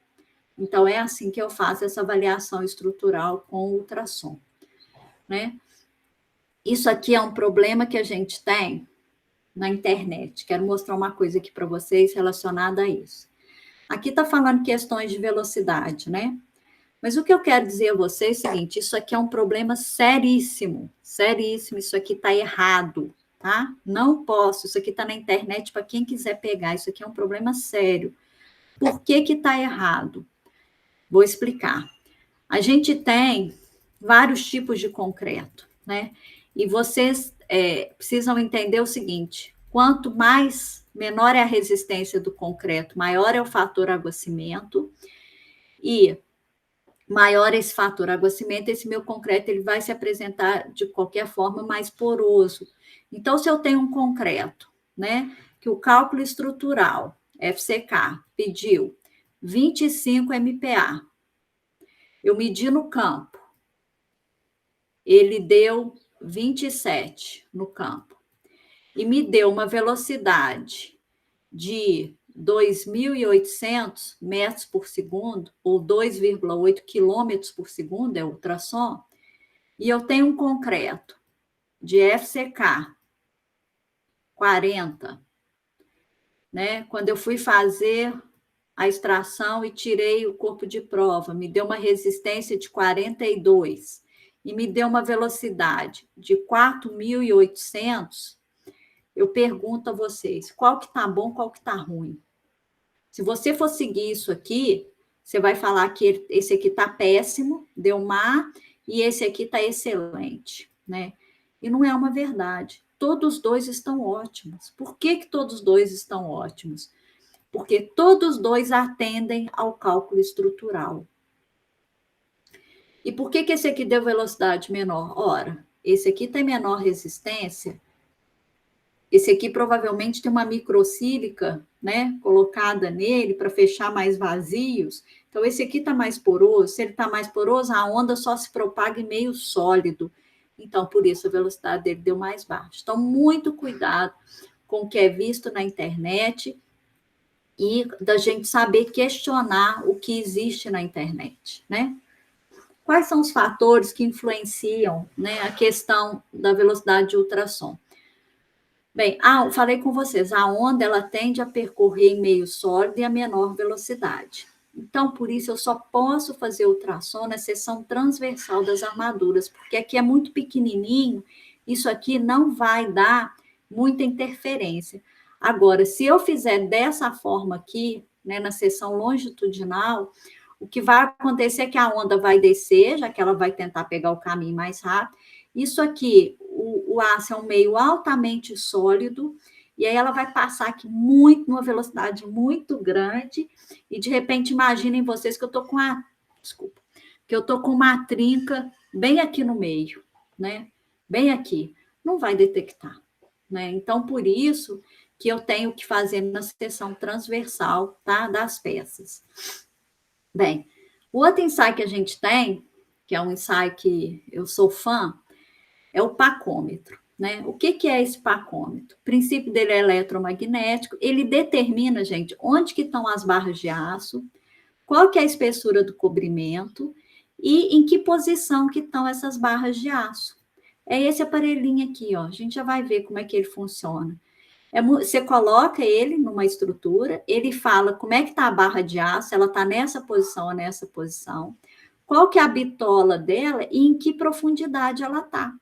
Então, é assim que eu faço essa avaliação estrutural com o ultrassom. Né? Isso aqui é um problema que a gente tem na internet. Quero mostrar uma coisa aqui para vocês relacionada a isso. Aqui está falando questões de velocidade, né? Mas o que eu quero dizer a vocês é o seguinte, isso aqui é um problema seríssimo, seríssimo, isso aqui está errado, tá? Não posso, isso aqui está na internet para quem quiser pegar, isso aqui é um problema sério. Por que está errado? Vou explicar. A gente tem vários tipos de concreto, né? E vocês precisam entender o seguinte, quanto menor é a resistência do concreto, maior é o fator aguacimento, e maior esse fator aguacimento, esse meu concreto ele vai se apresentar de qualquer forma mais poroso. Então, se eu tenho um concreto, né, que o cálculo estrutural, FCK, pediu 25 MPa, eu medi no campo, ele deu 27 no campo, e me deu uma velocidade de 2.800 metros por segundo, ou 2,8 quilômetros por segundo, é ultrassom, e eu tenho um concreto de FCK 40, né? Quando eu fui fazer a extração e tirei o corpo de prova, me deu uma resistência de 42 e me deu uma velocidade de 4.800, eu pergunto a vocês, qual que está bom, qual que está ruim? Se você for seguir isso aqui, você vai falar que esse aqui está péssimo, deu má, e esse aqui está excelente, né? E não é uma verdade. Todos dois estão ótimos. Por que que todos dois estão ótimos? Porque todos dois atendem ao cálculo estrutural. E por que que esse aqui deu velocidade menor? Ora, esse aqui tem menor resistência, esse aqui provavelmente tem uma microsílica, né, colocada nele para fechar mais vazios. Então, esse aqui está mais poroso. Se ele está mais poroso, a onda só se propaga em meio sólido. Então, por isso, a velocidade dele deu mais baixa. Então, muito cuidado com o que é visto na internet e da gente saber questionar o que existe na internet, né? Quais são os fatores que influenciam, né, a questão da velocidade de ultrassom? Bem, falei com vocês, a onda ela tende a percorrer em meio sólido e a menor velocidade. Então, por isso, eu só posso fazer ultrassom na seção transversal das armaduras, porque aqui é muito pequenininho, isso aqui não vai dar muita interferência. Agora, se eu fizer dessa forma aqui, né, na seção longitudinal, o que vai acontecer é que a onda vai descer, já que ela vai tentar pegar o caminho mais rápido. Isso aqui, o aço é um meio altamente sólido, e aí ela vai passar aqui muito, numa velocidade muito grande, e de repente imaginem vocês que eu estou com que eu estou com uma trinca bem aqui no meio, né? Bem aqui. Não vai detectar, né? Então, por isso que eu tenho que fazer na seção transversal, tá? Das peças. Bem, o outro ensaio que a gente tem, que é um ensaio que eu sou fã, é o pacômetro, né? O que que é esse pacômetro? O princípio dele é eletromagnético, ele determina, gente, onde que estão as barras de aço, qual que é a espessura do cobrimento e em que posição que estão essas barras de aço. É esse aparelhinho aqui, ó. A gente já vai ver como é que ele funciona. Você coloca ele numa estrutura, ele fala como é que está a barra de aço, ela está nessa posição ou nessa posição, qual que é a bitola dela e em que profundidade ela está.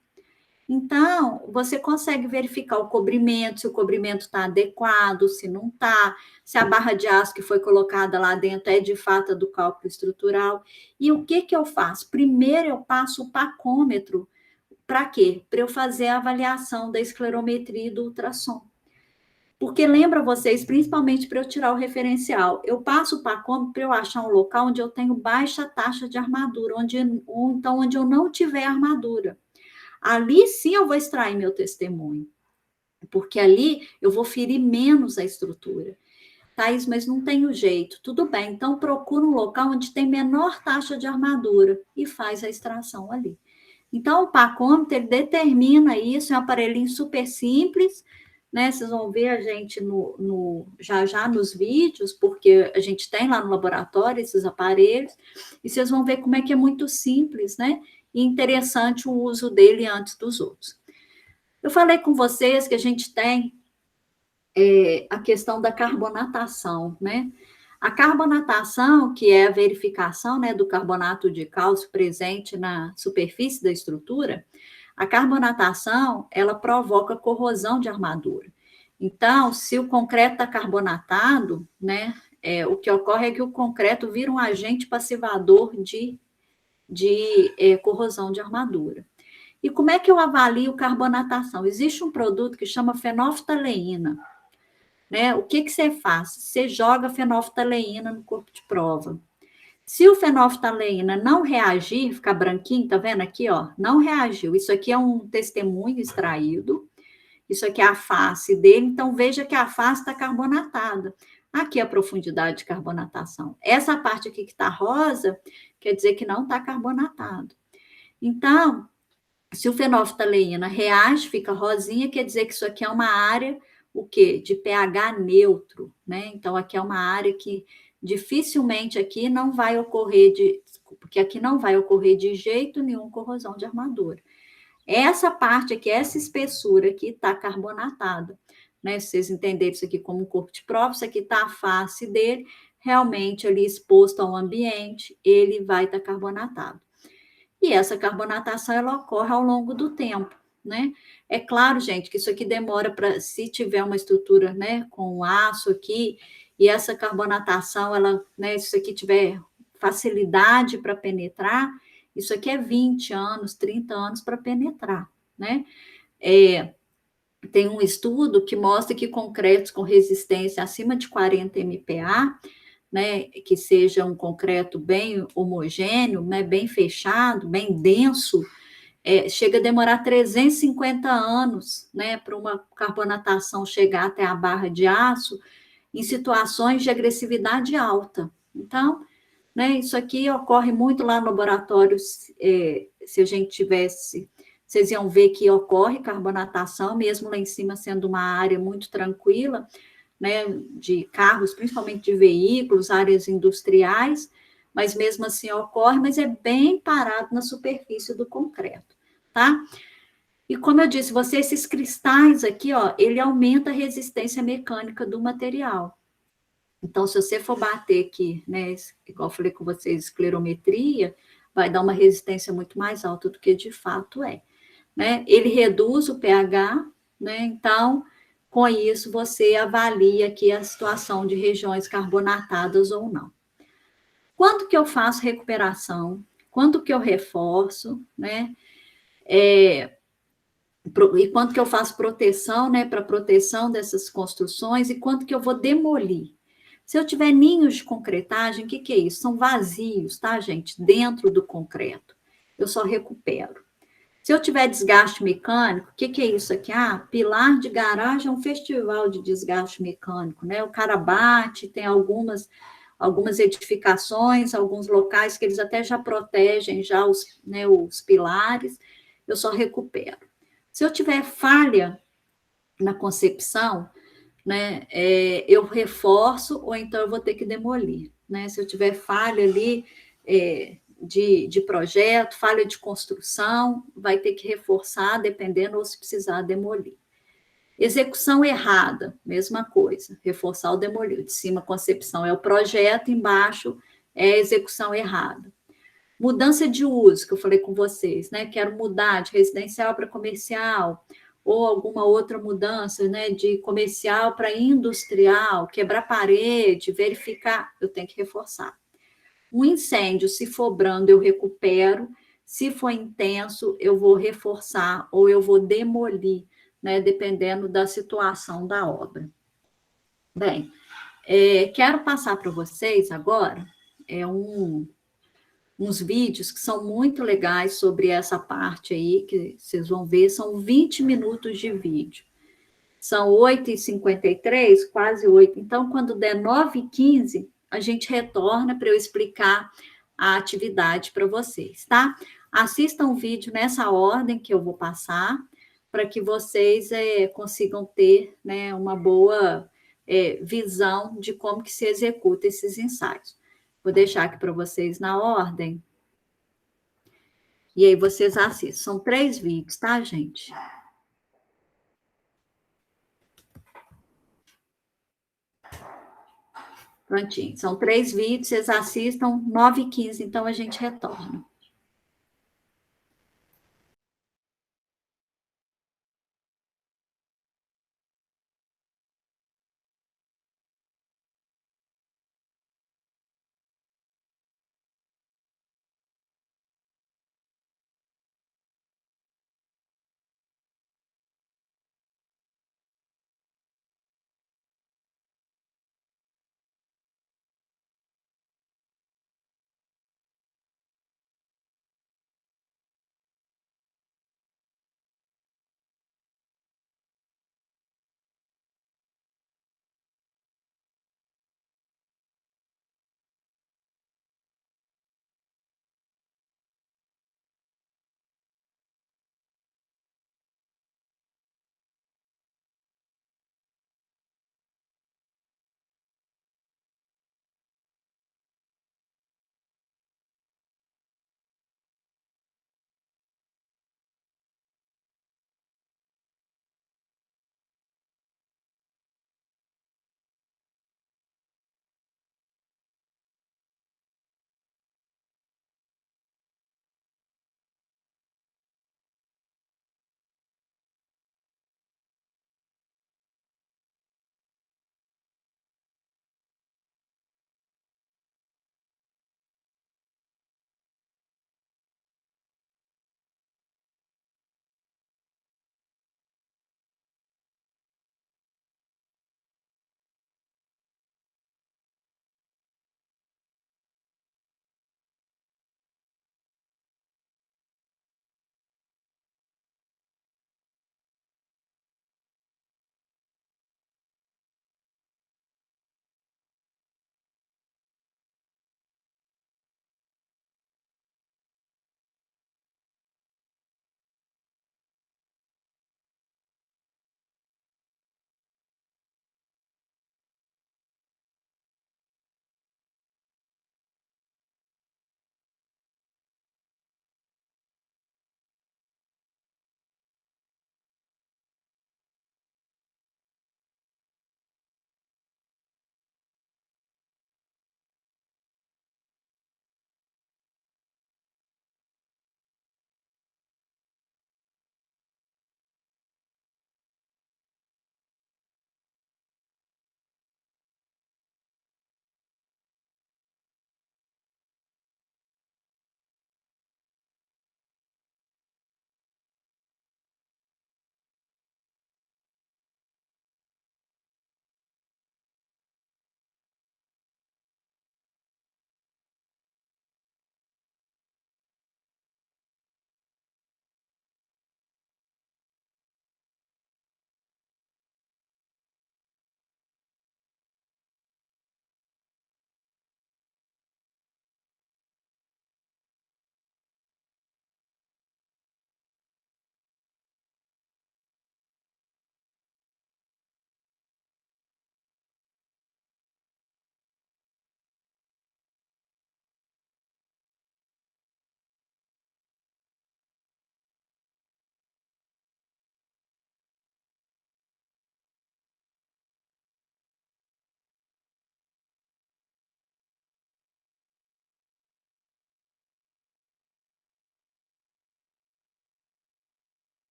Então, você consegue verificar o cobrimento, se o cobrimento está adequado, se não está, se a barra de aço que foi colocada lá dentro é de fato do cálculo estrutural. E o que que eu faço? Primeiro eu passo o pacômetro. Para quê? Para eu fazer a avaliação da esclerometria e do ultrassom. Porque lembra vocês, principalmente para eu tirar o referencial, eu passo o pacômetro para eu achar um local onde eu tenho baixa taxa de armadura, onde eu não tiver armadura. Ali sim eu vou extrair meu testemunho, porque ali eu vou ferir menos a estrutura. Thaís, mas não tenho jeito. Tudo bem, então procura um local onde tem menor taxa de armadura e faz a extração ali. Então, o pacômetro, ele determina isso, é um aparelhinho super simples, né? Vocês vão ver a gente já nos vídeos, porque a gente tem lá no laboratório esses aparelhos, e vocês vão ver como é que é muito simples, né? E interessante o uso dele antes dos outros. Eu falei com vocês que a gente tem a questão da carbonatação, né? A carbonatação, que é a verificação, né, do carbonato de cálcio presente na superfície da estrutura, a carbonatação, ela provoca corrosão de armadura. Então, se o concreto está carbonatado, né, o que ocorre é que o concreto vira um agente passivador de corrosão de armadura. E como é que eu avalio carbonatação? Existe um produto que chama fenolftaleína, né? O que que você faz? Você joga fenolftaleína no corpo de prova. Se o fenolftaleína não reagir, ficar branquinho, tá vendo aqui, ó? Não reagiu. Isso aqui é um testemunho extraído. Isso aqui é a face dele. Então, veja que a face está carbonatada. Aqui é a profundidade de carbonatação. Essa parte aqui que está rosa, quer dizer que não está carbonatado. Então, se o fenolftaleína reage, fica rosinha, quer dizer que isso aqui é uma área, o quê? De pH neutro, né? Então, aqui é uma área que dificilmente aqui não vai ocorrer porque aqui não vai ocorrer de jeito nenhum corrosão de armadura. Essa parte aqui, essa espessura aqui está carbonatada, né? Se vocês entenderem isso aqui como um corpo de prova, isso aqui está a face dele, realmente ali exposto ao ambiente, ele vai estar carbonatado. E essa carbonatação, ela ocorre ao longo do tempo, né? É claro, gente, que isso aqui demora para, se tiver uma estrutura, né, com aço aqui, e essa carbonatação, ela, né, se isso aqui tiver facilidade para penetrar, isso aqui é 20 anos, 30 anos para penetrar, né? Tem um estudo que mostra que concretos com resistência acima de 40 MPa, né, que seja um concreto bem homogêneo, né, bem fechado, bem denso, chega a demorar 350 anos, né, para uma carbonatação chegar até a barra de aço em situações de agressividade alta. Então, né, isso aqui ocorre muito lá no laboratório, se a gente tivesse, vocês iam ver que ocorre carbonatação, mesmo lá em cima sendo uma área muito tranquila, né, de carros, principalmente de veículos, áreas industriais, mas mesmo assim ocorre, mas é bem parado na superfície do concreto, tá? E como eu disse, esses cristais aqui, ó, ele aumenta a resistência mecânica do material. Então, se você for bater aqui, né, igual eu falei com vocês, esclerometria, vai dar uma resistência muito mais alta do que de fato é, né? Ele reduz o pH, né? Então, com isso, você avalia aqui a situação de regiões carbonatadas ou não. Quando que eu faço recuperação? Quando que eu reforço, né? E quanto que eu faço proteção, né, para proteção dessas construções, e quanto que eu vou demolir. Se eu tiver ninhos de concretagem, o que, que é isso? São vazios, tá, gente? Dentro do concreto. Eu só recupero. Se eu tiver desgaste mecânico, o que, que é isso aqui? Ah, pilar de garagem é um festival de desgaste mecânico, né? O cara bate, tem algumas edificações, alguns locais que eles até já protegem já os pilares, eu só recupero. Se eu tiver falha na concepção, né, eu reforço ou então eu vou ter que demolir, né? Se eu tiver falha ali de projeto, falha de construção, vai ter que reforçar, dependendo, ou se precisar demolir. Execução errada, mesma coisa, reforçar ou demolir. De cima, concepção é o projeto, embaixo é a execução errada. Mudança de uso, que eu falei com vocês, né? Quero mudar de residencial para comercial, ou alguma outra mudança, né? De comercial para industrial, quebrar parede, verificar, eu tenho que reforçar. Um incêndio, se for brando, eu recupero, se for intenso, eu vou reforçar ou eu vou demolir, né? Dependendo da situação da obra. Bem, quero passar para vocês agora uns vídeos que são muito legais sobre essa parte aí, que vocês vão ver, são 20 minutos de vídeo. São 8h53, quase 8. Então, quando der 9h15, a gente retorna para eu explicar a atividade para vocês, tá? Assistam o vídeo nessa ordem que eu vou passar, para que vocês consigam ter, né, uma boa visão de como que se executa esses ensaios. Vou deixar aqui para vocês na ordem. E aí vocês assistem. São 3 vídeos, tá, gente? Prontinho. São 3 vídeos, vocês assistam 9h15, então a gente retorna.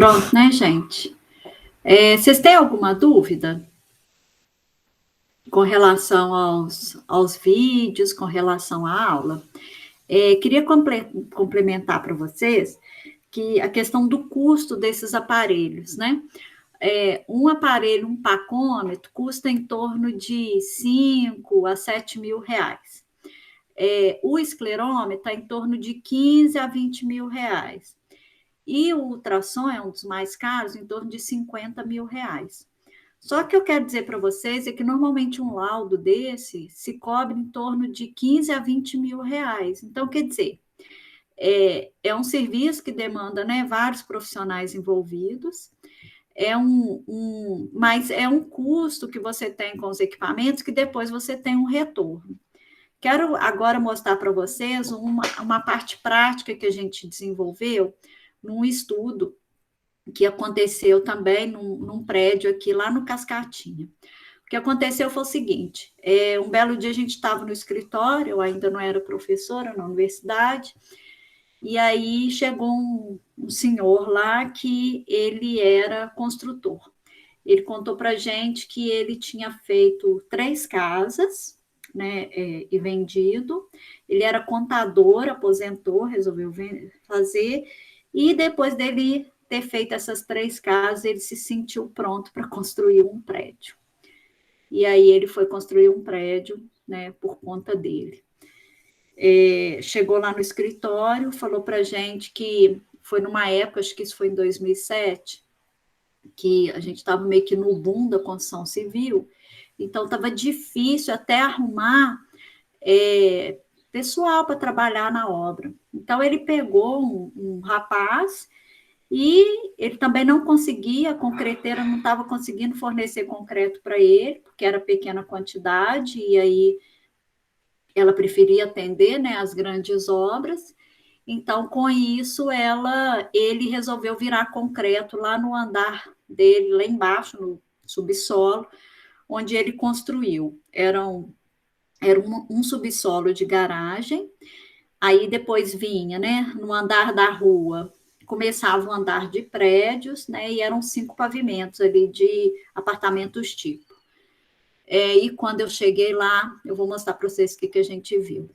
Pronto, né, gente? Vocês têm alguma dúvida com relação aos vídeos, com relação à aula? Queria complementar para vocês que a questão do custo desses aparelhos, né? Um aparelho, um pacômetro, custa em torno de 5 a 7 mil reais. O esclerômetro está em torno de 15 a 20 mil reais. E o ultrassom é um dos mais caros, em torno de 50 mil reais. Só que eu quero dizer para vocês é que normalmente um laudo desse se cobre em torno de 15 a 20 mil reais. Então, quer dizer, é um serviço que demanda, né, vários profissionais envolvidos, mas é um custo que você tem com os equipamentos que depois você tem um retorno. Quero agora mostrar para vocês uma parte prática que a gente desenvolveu num estudo que aconteceu também num prédio aqui lá no Cascatinha. O que aconteceu foi o seguinte, um belo dia a gente estava no escritório, eu ainda não era professora na universidade, e aí chegou um senhor lá que ele era construtor. Ele contou para a gente que ele tinha feito 3 casas, né, e vendido. Ele era contador, aposentou, resolveu fazer, e depois dele ter feito essas 3 casas, ele se sentiu pronto para construir um prédio. E aí ele foi construir um prédio, né, por conta dele. Chegou lá no escritório, falou para a gente que foi numa época, acho que isso foi em 2007, que a gente estava meio que no boom da construção civil, então estava difícil até arrumar pessoal para trabalhar na obra. Então ele pegou um rapaz e ele também não conseguia, a concreteira não estava conseguindo fornecer concreto para ele, porque era pequena quantidade, e aí ela preferia atender, né, as grandes obras. Então, com isso, ele resolveu virar concreto lá no andar dele, lá embaixo, no subsolo, onde ele construiu. Era um subsolo de garagem, aí depois vinha, né, no andar da rua, começava o andar de prédios, né, e eram 5 pavimentos ali de apartamentos tipo. E quando eu cheguei lá, eu vou mostrar para vocês o que a gente viu.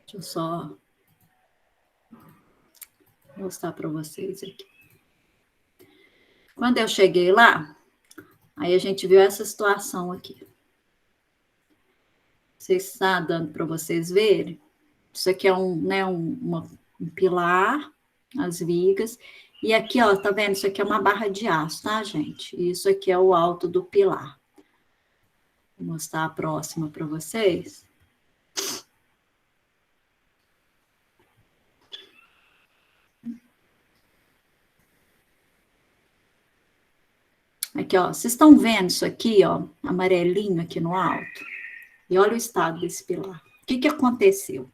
Deixa eu só mostrar para vocês aqui. Quando eu cheguei lá, aí a gente viu essa situação aqui. Você está dando para vocês verem? Isso aqui é um pilar, as vigas. E aqui, ó, tá vendo? Isso aqui é uma barra de aço, tá, gente? E isso aqui é o alto do pilar. Vou mostrar a próxima para vocês. Aqui, ó, vocês estão vendo isso aqui, ó, amarelinho aqui no alto? E olha o estado desse pilar. O que aconteceu?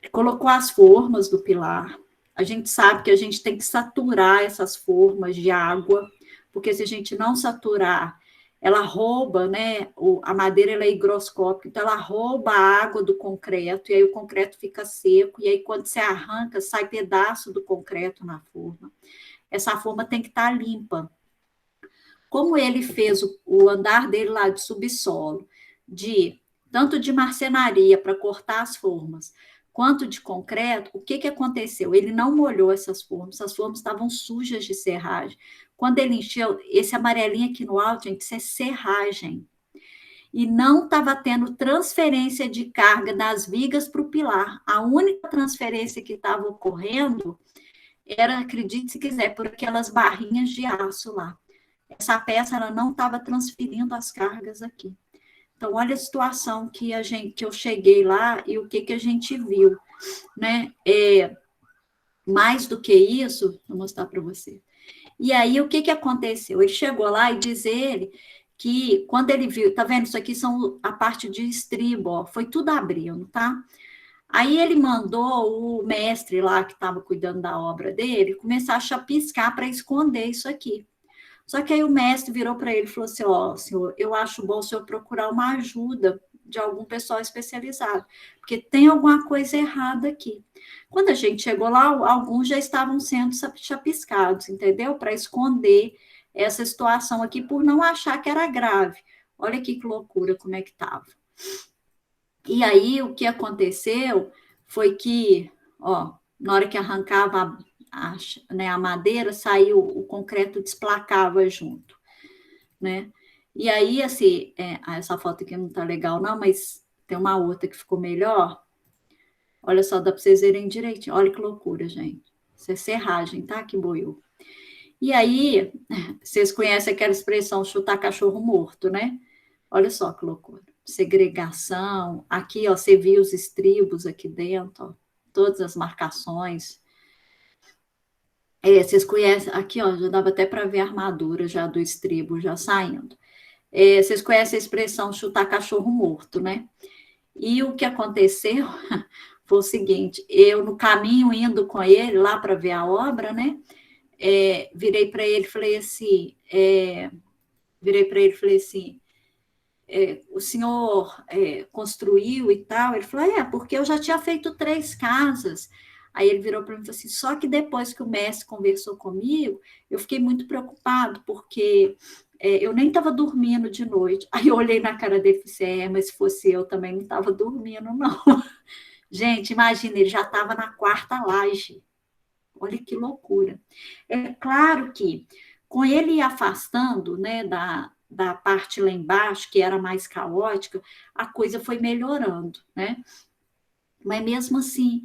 Ele colocou as formas do pilar. A gente sabe que a gente tem que saturar essas formas de água, porque se a gente não saturar, ela rouba, né? A madeira ela é higroscópica, então ela rouba a água do concreto, e aí o concreto fica seco, e aí quando você arranca, sai pedaço do concreto na forma. Essa forma tem que estar limpa. Como ele fez o andar dele lá de subsolo, tanto de marcenaria para cortar as formas, quanto de concreto, o que aconteceu? Ele não molhou essas formas estavam sujas de serragem. Quando ele encheu, esse amarelinho aqui no alto, gente, isso é serragem. E não estava tendo transferência de carga das vigas para o pilar. A única transferência que estava ocorrendo era, acredite se quiser, por aquelas barrinhas de aço lá. Essa peça ela não estava transferindo as cargas aqui. Então, olha a situação que eu cheguei lá e o que a gente viu, né? Mais do que isso, vou mostrar para você. E aí, o que aconteceu? Ele chegou lá e diz ele que, quando ele viu, tá vendo? Isso aqui são a parte de estribo, ó, foi tudo abrindo, tá? Aí ele mandou o mestre lá, que estava cuidando da obra dele, começar a chapiscar para esconder isso aqui. Só que aí o mestre virou para ele e falou assim, ó, senhor, eu acho bom o senhor procurar uma ajuda de algum pessoal especializado, porque tem alguma coisa errada aqui. Quando a gente chegou lá, alguns já estavam sendo chapiscados, entendeu? Para esconder essa situação aqui, por não achar que era grave. Olha aqui que loucura, como é que estava. E aí, o que aconteceu foi que, ó, na hora que arrancava a madeira, saiu, o concreto desplacava junto, né? E aí, assim, essa foto aqui não tá legal, não, mas tem uma outra que ficou melhor. Olha só, dá para vocês verem direitinho. Olha que loucura, gente. Isso é serragem, tá? Que boiou. E aí, vocês conhecem aquela expressão chutar cachorro morto, né? Olha só que loucura. Segregação. Aqui, ó, você viu os estribos aqui dentro, ó, todas as marcações. Vocês conhecem, aqui, ó, já dava até para ver a armadura já do estribo já saindo. Vocês conhecem a expressão chutar cachorro morto, né? E o que aconteceu foi o seguinte: eu, no caminho, indo com ele lá para ver a obra, né? Virei para ele e falei assim: o senhor construiu e tal? Ele falou: porque eu já tinha feito 3 casas. Aí ele virou para mim e falou assim: só que depois que o mestre conversou comigo, eu fiquei muito preocupado, porque eu nem estava dormindo de noite. Aí eu olhei na cara dele e falei assim: mas se fosse eu também não estava dormindo, não. Gente, imagina, ele já estava na 4ª laje. Olha que loucura. É claro que, com ele afastando, né, da parte lá embaixo, que era mais caótica, a coisa foi melhorando, né? Mas mesmo assim.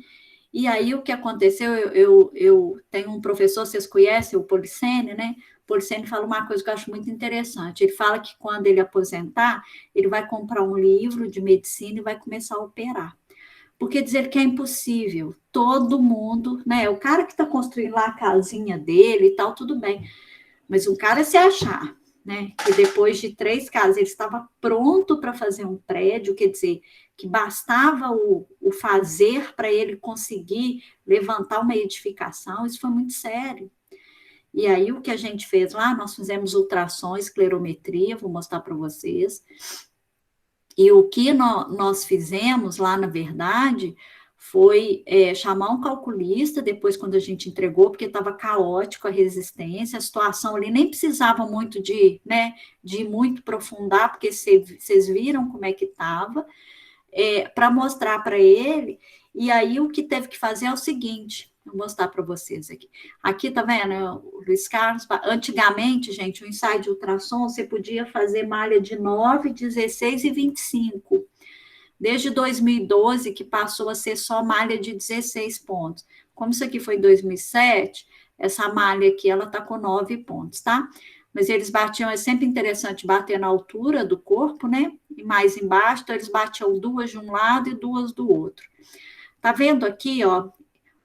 E aí o que aconteceu, eu tenho um professor, vocês conhecem, o Policene, né? O Policene fala uma coisa que eu acho muito interessante. Ele fala que quando ele aposentar, ele vai comprar um livro de medicina e vai começar a operar. Porque dizer que é impossível, todo mundo, né? O cara que está construindo lá a casinha dele e tal, tudo bem. Mas um cara se achar, né? Que depois de 3 casas ele estava pronto para fazer um prédio, quer dizer, que bastava o fazer para ele conseguir levantar uma edificação, isso foi muito sério. E aí o que a gente fez lá, nós fizemos ultrassom, esclerometria, vou mostrar para vocês. E o que nós fizemos lá, na verdade, foi chamar um calculista, depois quando a gente entregou, porque estava caótico a resistência, a situação ali nem precisava muito de muito aprofundar, porque vocês viram como é que estava, para mostrar para ele. E aí o que teve que fazer é o seguinte, vou mostrar para vocês aqui. Aqui, tá vendo, Luiz Carlos? Antigamente, gente, o ensaio de ultrassom, você podia fazer malha de 9, 16 e 25. Desde 2012, que passou a ser só malha de 16 pontos. Como isso aqui foi em 2007, essa malha aqui, ela tá com 9 pontos, tá? Mas eles batiam, é sempre interessante bater na altura do corpo, né? E mais embaixo, então eles batiam 2 de um lado e 2 do outro. Tá vendo aqui, ó?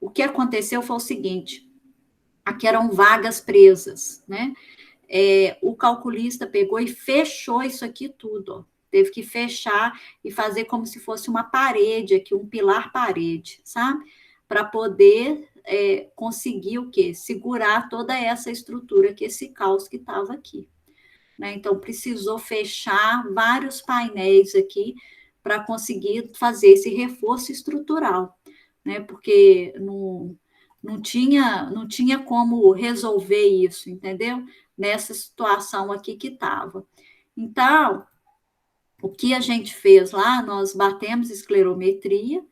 O que aconteceu foi o seguinte: aqui eram vagas presas, né? O calculista pegou e fechou isso aqui tudo, ó. Teve que fechar e fazer como se fosse uma parede aqui, um pilar-parede, sabe? Para poder conseguir o quê? Segurar toda essa estrutura, que esse caos que estava aqui. Né? Então, precisou fechar vários painéis aqui para conseguir fazer esse reforço estrutural, né? Porque não tinha como resolver isso, entendeu? Nessa situação aqui que estava. Então, o que a gente fez lá, nós batemos esclerometria,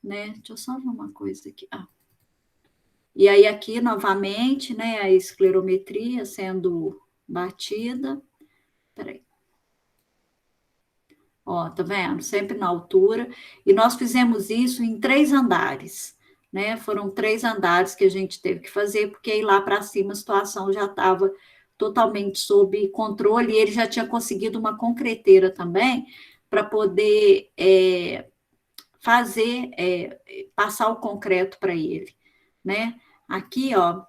né? Deixa eu só ver uma coisa aqui. E aí, aqui, novamente, né, a esclerometria sendo batida. Peraí. Ó, tá vendo? Sempre na altura. E nós fizemos isso em 3 andares, né? Foram 3 andares que a gente teve que fazer, porque aí lá para cima a situação já estava totalmente sob controle, e ele já tinha conseguido uma concreteira também para poder fazer, passar o concreto para ele, né? Aqui, ó,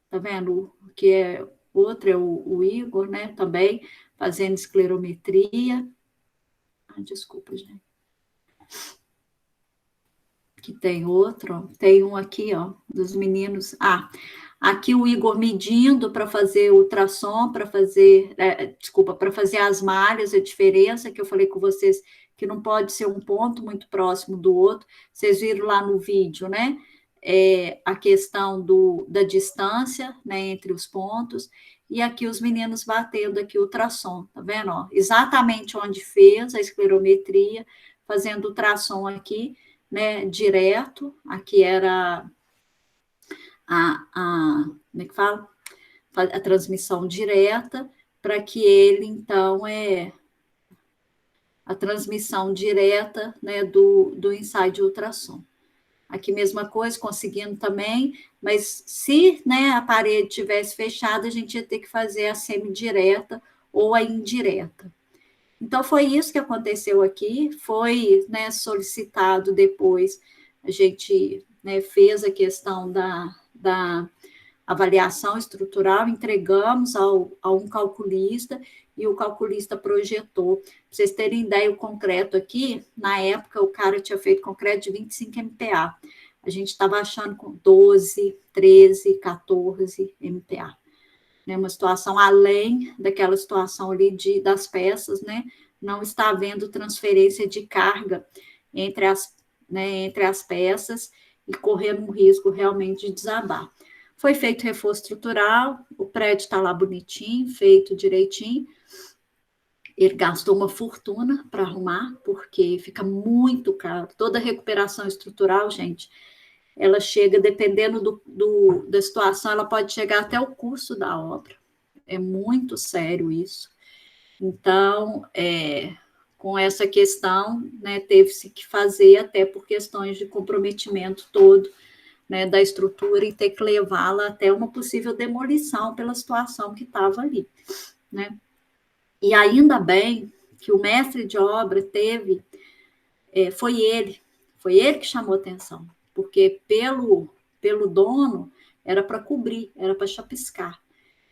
tá vendo? Que é outro, é o Igor, né? Também fazendo esclerometria. Desculpa, gente. Que tem outro, tem um aqui, ó, dos meninos. Aqui o Igor medindo para fazer ultrassom, para fazer, para fazer as malhas, a diferença que eu falei com vocês, que não pode ser um ponto muito próximo do outro. Vocês viram lá no vídeo, né? A questão da distância, né, entre os pontos, e aqui os meninos batendo aqui o ultrassom, tá vendo? Ó, exatamente onde fez a esclerometria, fazendo o ultrassom aqui, né, direto, aqui era como é que fala? A transmissão direta, para que ele, então, a transmissão direta, né, do ensaio de ultrassom. Aqui mesma coisa, conseguindo também, mas se, né, a parede tivesse fechada, a gente ia ter que fazer a semidireta ou a indireta. Então, foi isso que aconteceu aqui, foi, né, solicitado depois, a gente, né, fez a questão da avaliação estrutural, entregamos a um calculista, e o calculista projetou. Para vocês terem ideia, o concreto aqui, na época, o cara tinha feito concreto de 25 MPa. A gente estava achando com 12, 13, 14 MPa. Né, uma situação além daquela situação ali das peças, né? Não está havendo transferência de carga entre as peças e correndo um risco realmente de desabar. Foi feito reforço estrutural, o prédio está lá bonitinho, feito direitinho. Ele gastou uma fortuna para arrumar, porque fica muito caro. Toda recuperação estrutural, gente, ela chega, dependendo da situação, ela pode chegar até o custo da obra. É muito sério isso. Então, com essa questão, né, teve-se que fazer, até por questões de comprometimento todo, né, da estrutura, e ter que levá-la até uma possível demolição pela situação que estava ali, né? E ainda bem que o mestre de obra foi ele que chamou atenção, porque pelo dono era para cobrir, era para chapiscar.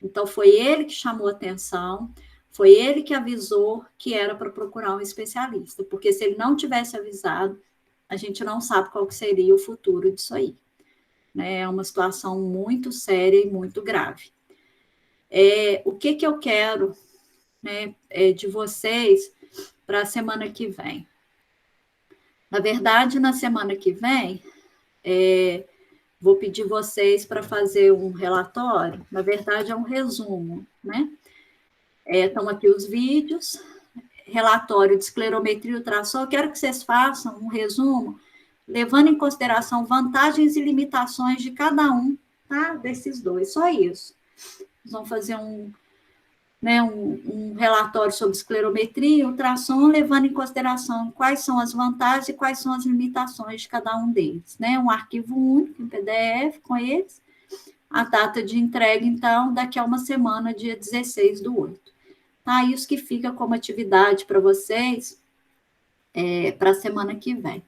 Então, foi ele que chamou atenção, foi ele que avisou que era para procurar um especialista, porque se ele não tivesse avisado, a gente não sabe qual que seria o futuro disso aí. Né? É uma situação muito séria e muito grave. O que eu quero, né, de vocês para a semana que vem? Na verdade, na semana que vem, vou pedir vocês para fazer um relatório, na verdade é um resumo, né? Estão aqui os vídeos, relatório de esclerometria e ultrassom, eu quero que vocês façam um resumo, levando em consideração vantagens e limitações de cada um, tá? Desses dois, só isso. Nós vamos fazer um relatório sobre esclerometria e ultrassom, levando em consideração quais são as vantagens e quais são as limitações de cada um deles, né? Um arquivo único, em PDF, com eles. A data de entrega, então, daqui a uma semana, dia 16/8. Tá? Isso que fica como atividade para vocês para a semana que vem.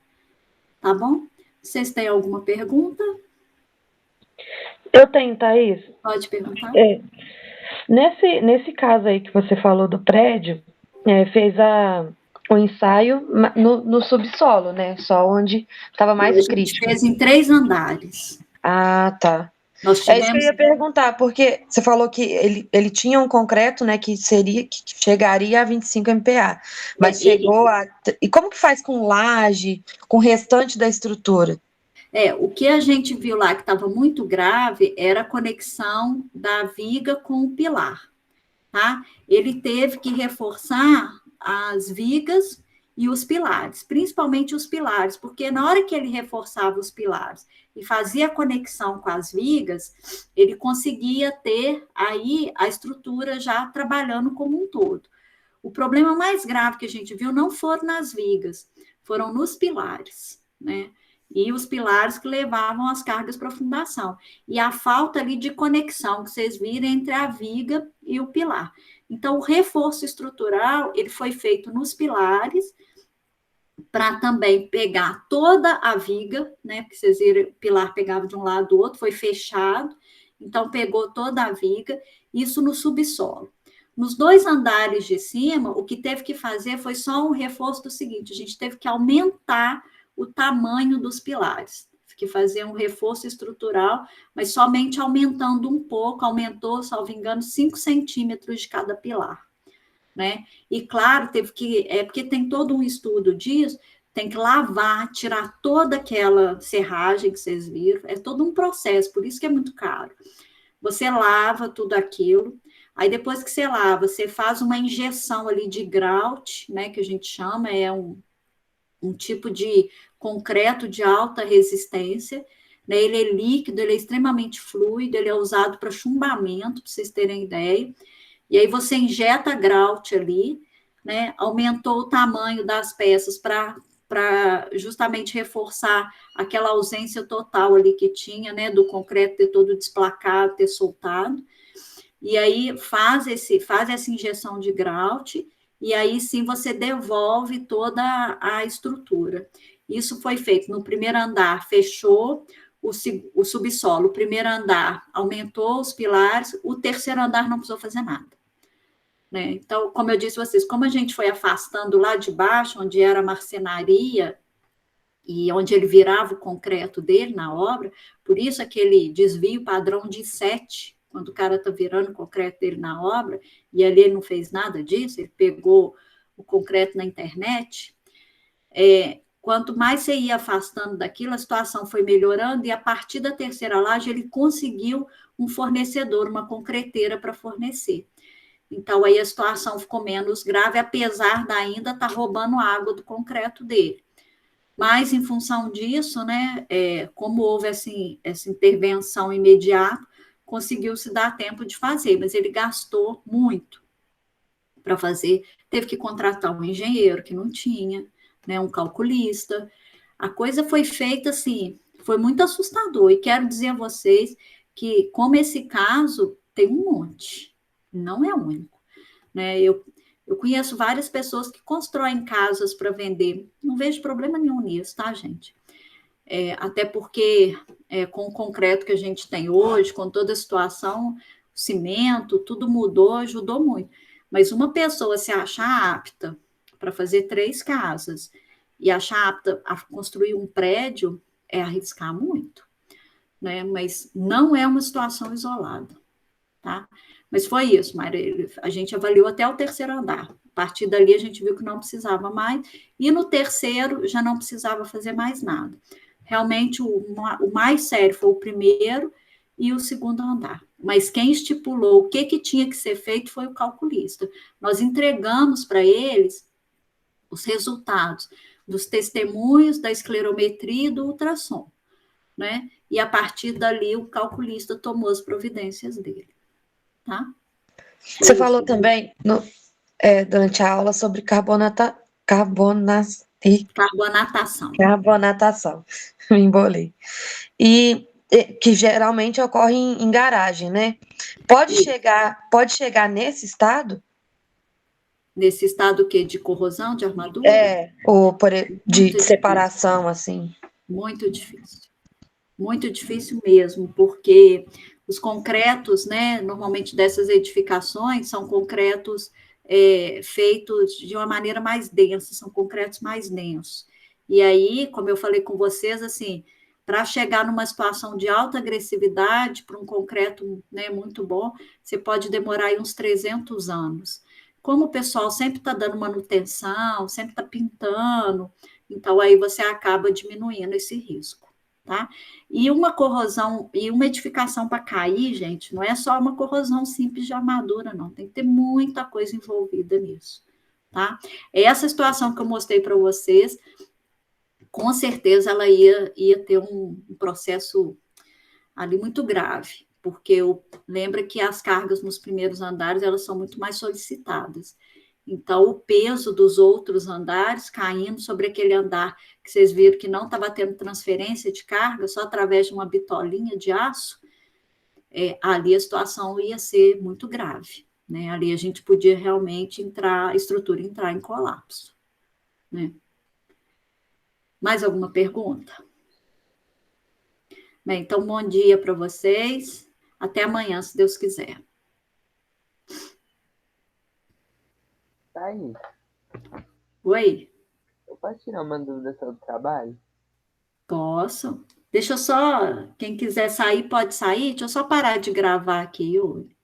Tá bom? Vocês têm alguma pergunta?
Eu tenho, Thaís.
Pode perguntar.
Nesse caso aí que você falou do prédio, fez o ensaio no subsolo, né? Só onde estava mais crítico.
A gente fez em 3 andares.
Ah, tá.
Nós tivemos...
É isso que eu ia perguntar, porque você falou que ele tinha um concreto, né, que chegaria a 25 MPa, mas chegou a... E como que faz com laje, com o restante da estrutura?
O que a gente viu lá que estava muito grave era a conexão da viga com o pilar, tá? Ele teve que reforçar as vigas e os pilares, principalmente os pilares, porque na hora que ele reforçava os pilares e fazia a conexão com as vigas, ele conseguia ter aí a estrutura já trabalhando como um todo. O problema mais grave que a gente viu não foram nas vigas, foram nos pilares, né? E os pilares que levavam as cargas para a fundação. E a falta ali de conexão, que vocês viram, entre a viga e o pilar. Então, o reforço estrutural, ele foi feito nos pilares, para também pegar toda a viga, né? Porque vocês viram, o pilar pegava de um lado do outro, foi fechado, então pegou toda a viga, isso no subsolo. Nos 2 andares de cima, o que teve que fazer foi só um reforço do seguinte: a gente teve que aumentar o tamanho dos pilares, que fazer um reforço estrutural, mas somente aumentando um pouco, aumentou, salvo engano, 5 centímetros de cada pilar. né? E claro, porque tem todo um estudo disso, tem que lavar, tirar toda aquela serragem que vocês viram, é todo um processo, por isso que é muito caro. Você lava tudo aquilo, aí depois que você lava, você faz uma injeção ali de grout, né, que a gente chama, é um tipo de concreto de alta resistência, né, ele é líquido, ele é extremamente fluido, ele é usado para chumbamento, para vocês terem ideia, e aí você injeta grout ali, né, aumentou o tamanho das peças para justamente reforçar aquela ausência total ali que tinha, né, do concreto ter todo desplacado, ter soltado, e aí faz essa injeção de grout, e aí sim você devolve toda a estrutura. Isso foi feito no primeiro andar, fechou o subsolo, o primeiro andar aumentou os pilares, o terceiro andar não precisou fazer nada. Né? Então, como eu disse a vocês, como a gente foi afastando lá de baixo, onde era a marcenaria, e onde ele virava o concreto dele na obra, por isso aquele desvio padrão de 7, quando o cara está virando o concreto dele na obra, e ali ele não fez nada disso, ele pegou o concreto na internet, quanto mais você ia afastando daquilo, a situação foi melhorando, e a partir da terceira laje ele conseguiu um fornecedor, uma concreteira para fornecer. Então, aí a situação ficou menos grave, apesar de ainda estar roubando água do concreto dele. Mas, em função disso, né, como houve assim, essa intervenção imediata, conseguiu-se dar tempo de fazer, mas ele gastou muito para fazer, teve que contratar um engenheiro que não tinha, né, um calculista. A coisa foi feita assim, foi muito assustador, e quero dizer a vocês que, como esse caso, tem um monte, não é único. Né? Eu conheço várias pessoas que constroem casas para vender. Não vejo problema nenhum nisso, tá, gente? Até porque com o concreto que a gente tem hoje, com toda a situação, o cimento, tudo mudou, ajudou muito. Mas uma pessoa se achar apta para fazer 3 casas e achar apta a construir um prédio, é arriscar muito. Né? Mas não é uma situação isolada. Tá? Mas foi isso, Maria. A gente avaliou até o terceiro andar. A partir dali a gente viu que não precisava mais, e no terceiro já não precisava fazer mais nada. Realmente o mais sério foi o primeiro e o segundo andar. Mas quem estipulou o que tinha que ser feito foi o calculista. Nós entregamos para eles os resultados dos testemunhos, da esclerometria e do ultrassom. Né? E a partir dali o calculista tomou as providências dele. Tá?
Você falou também durante a aula sobre
Carbonatação.
Carbonatação. Me embolei. E que geralmente ocorre em garagem, né? Pode chegar nesse estado?
Nesse estado o quê? De corrosão, de armadura?
Ou de
Muito
separação, assim.
Muito difícil. Muito difícil mesmo, porque os concretos, né, normalmente dessas edificações, são concretos feitos de uma maneira mais densa, são concretos mais densos. E aí, como eu falei com vocês, assim, para chegar numa situação de alta agressividade, para um concreto, né, muito bom, você pode demorar aí uns 300 anos. Como o pessoal sempre está dando manutenção, sempre está pintando, então aí você acaba diminuindo esse risco. Tá? E uma corrosão, e uma edificação para cair, gente, não é só uma corrosão simples de armadura, não. Tem que ter muita coisa envolvida nisso. Tá? Essa situação que eu mostrei para vocês, com certeza ela ia ter um processo ali muito grave, porque lembra que as cargas nos primeiros andares elas são muito mais solicitadas. Então, o peso dos outros andares caindo sobre aquele andar que vocês viram que não estava tendo transferência de carga, só através de uma bitolinha de aço, ali a situação ia ser muito grave. Né? Ali a gente podia realmente a estrutura entrar em colapso. Né? Mais alguma pergunta? Bem, então, bom dia para vocês. Até amanhã, se Deus quiser.
Thaís,
Oi?
eu posso tirar uma dúvida sobre o trabalho?
Posso. Deixa eu só, quem quiser sair, pode sair. Deixa eu só parar de gravar aqui, Yuri.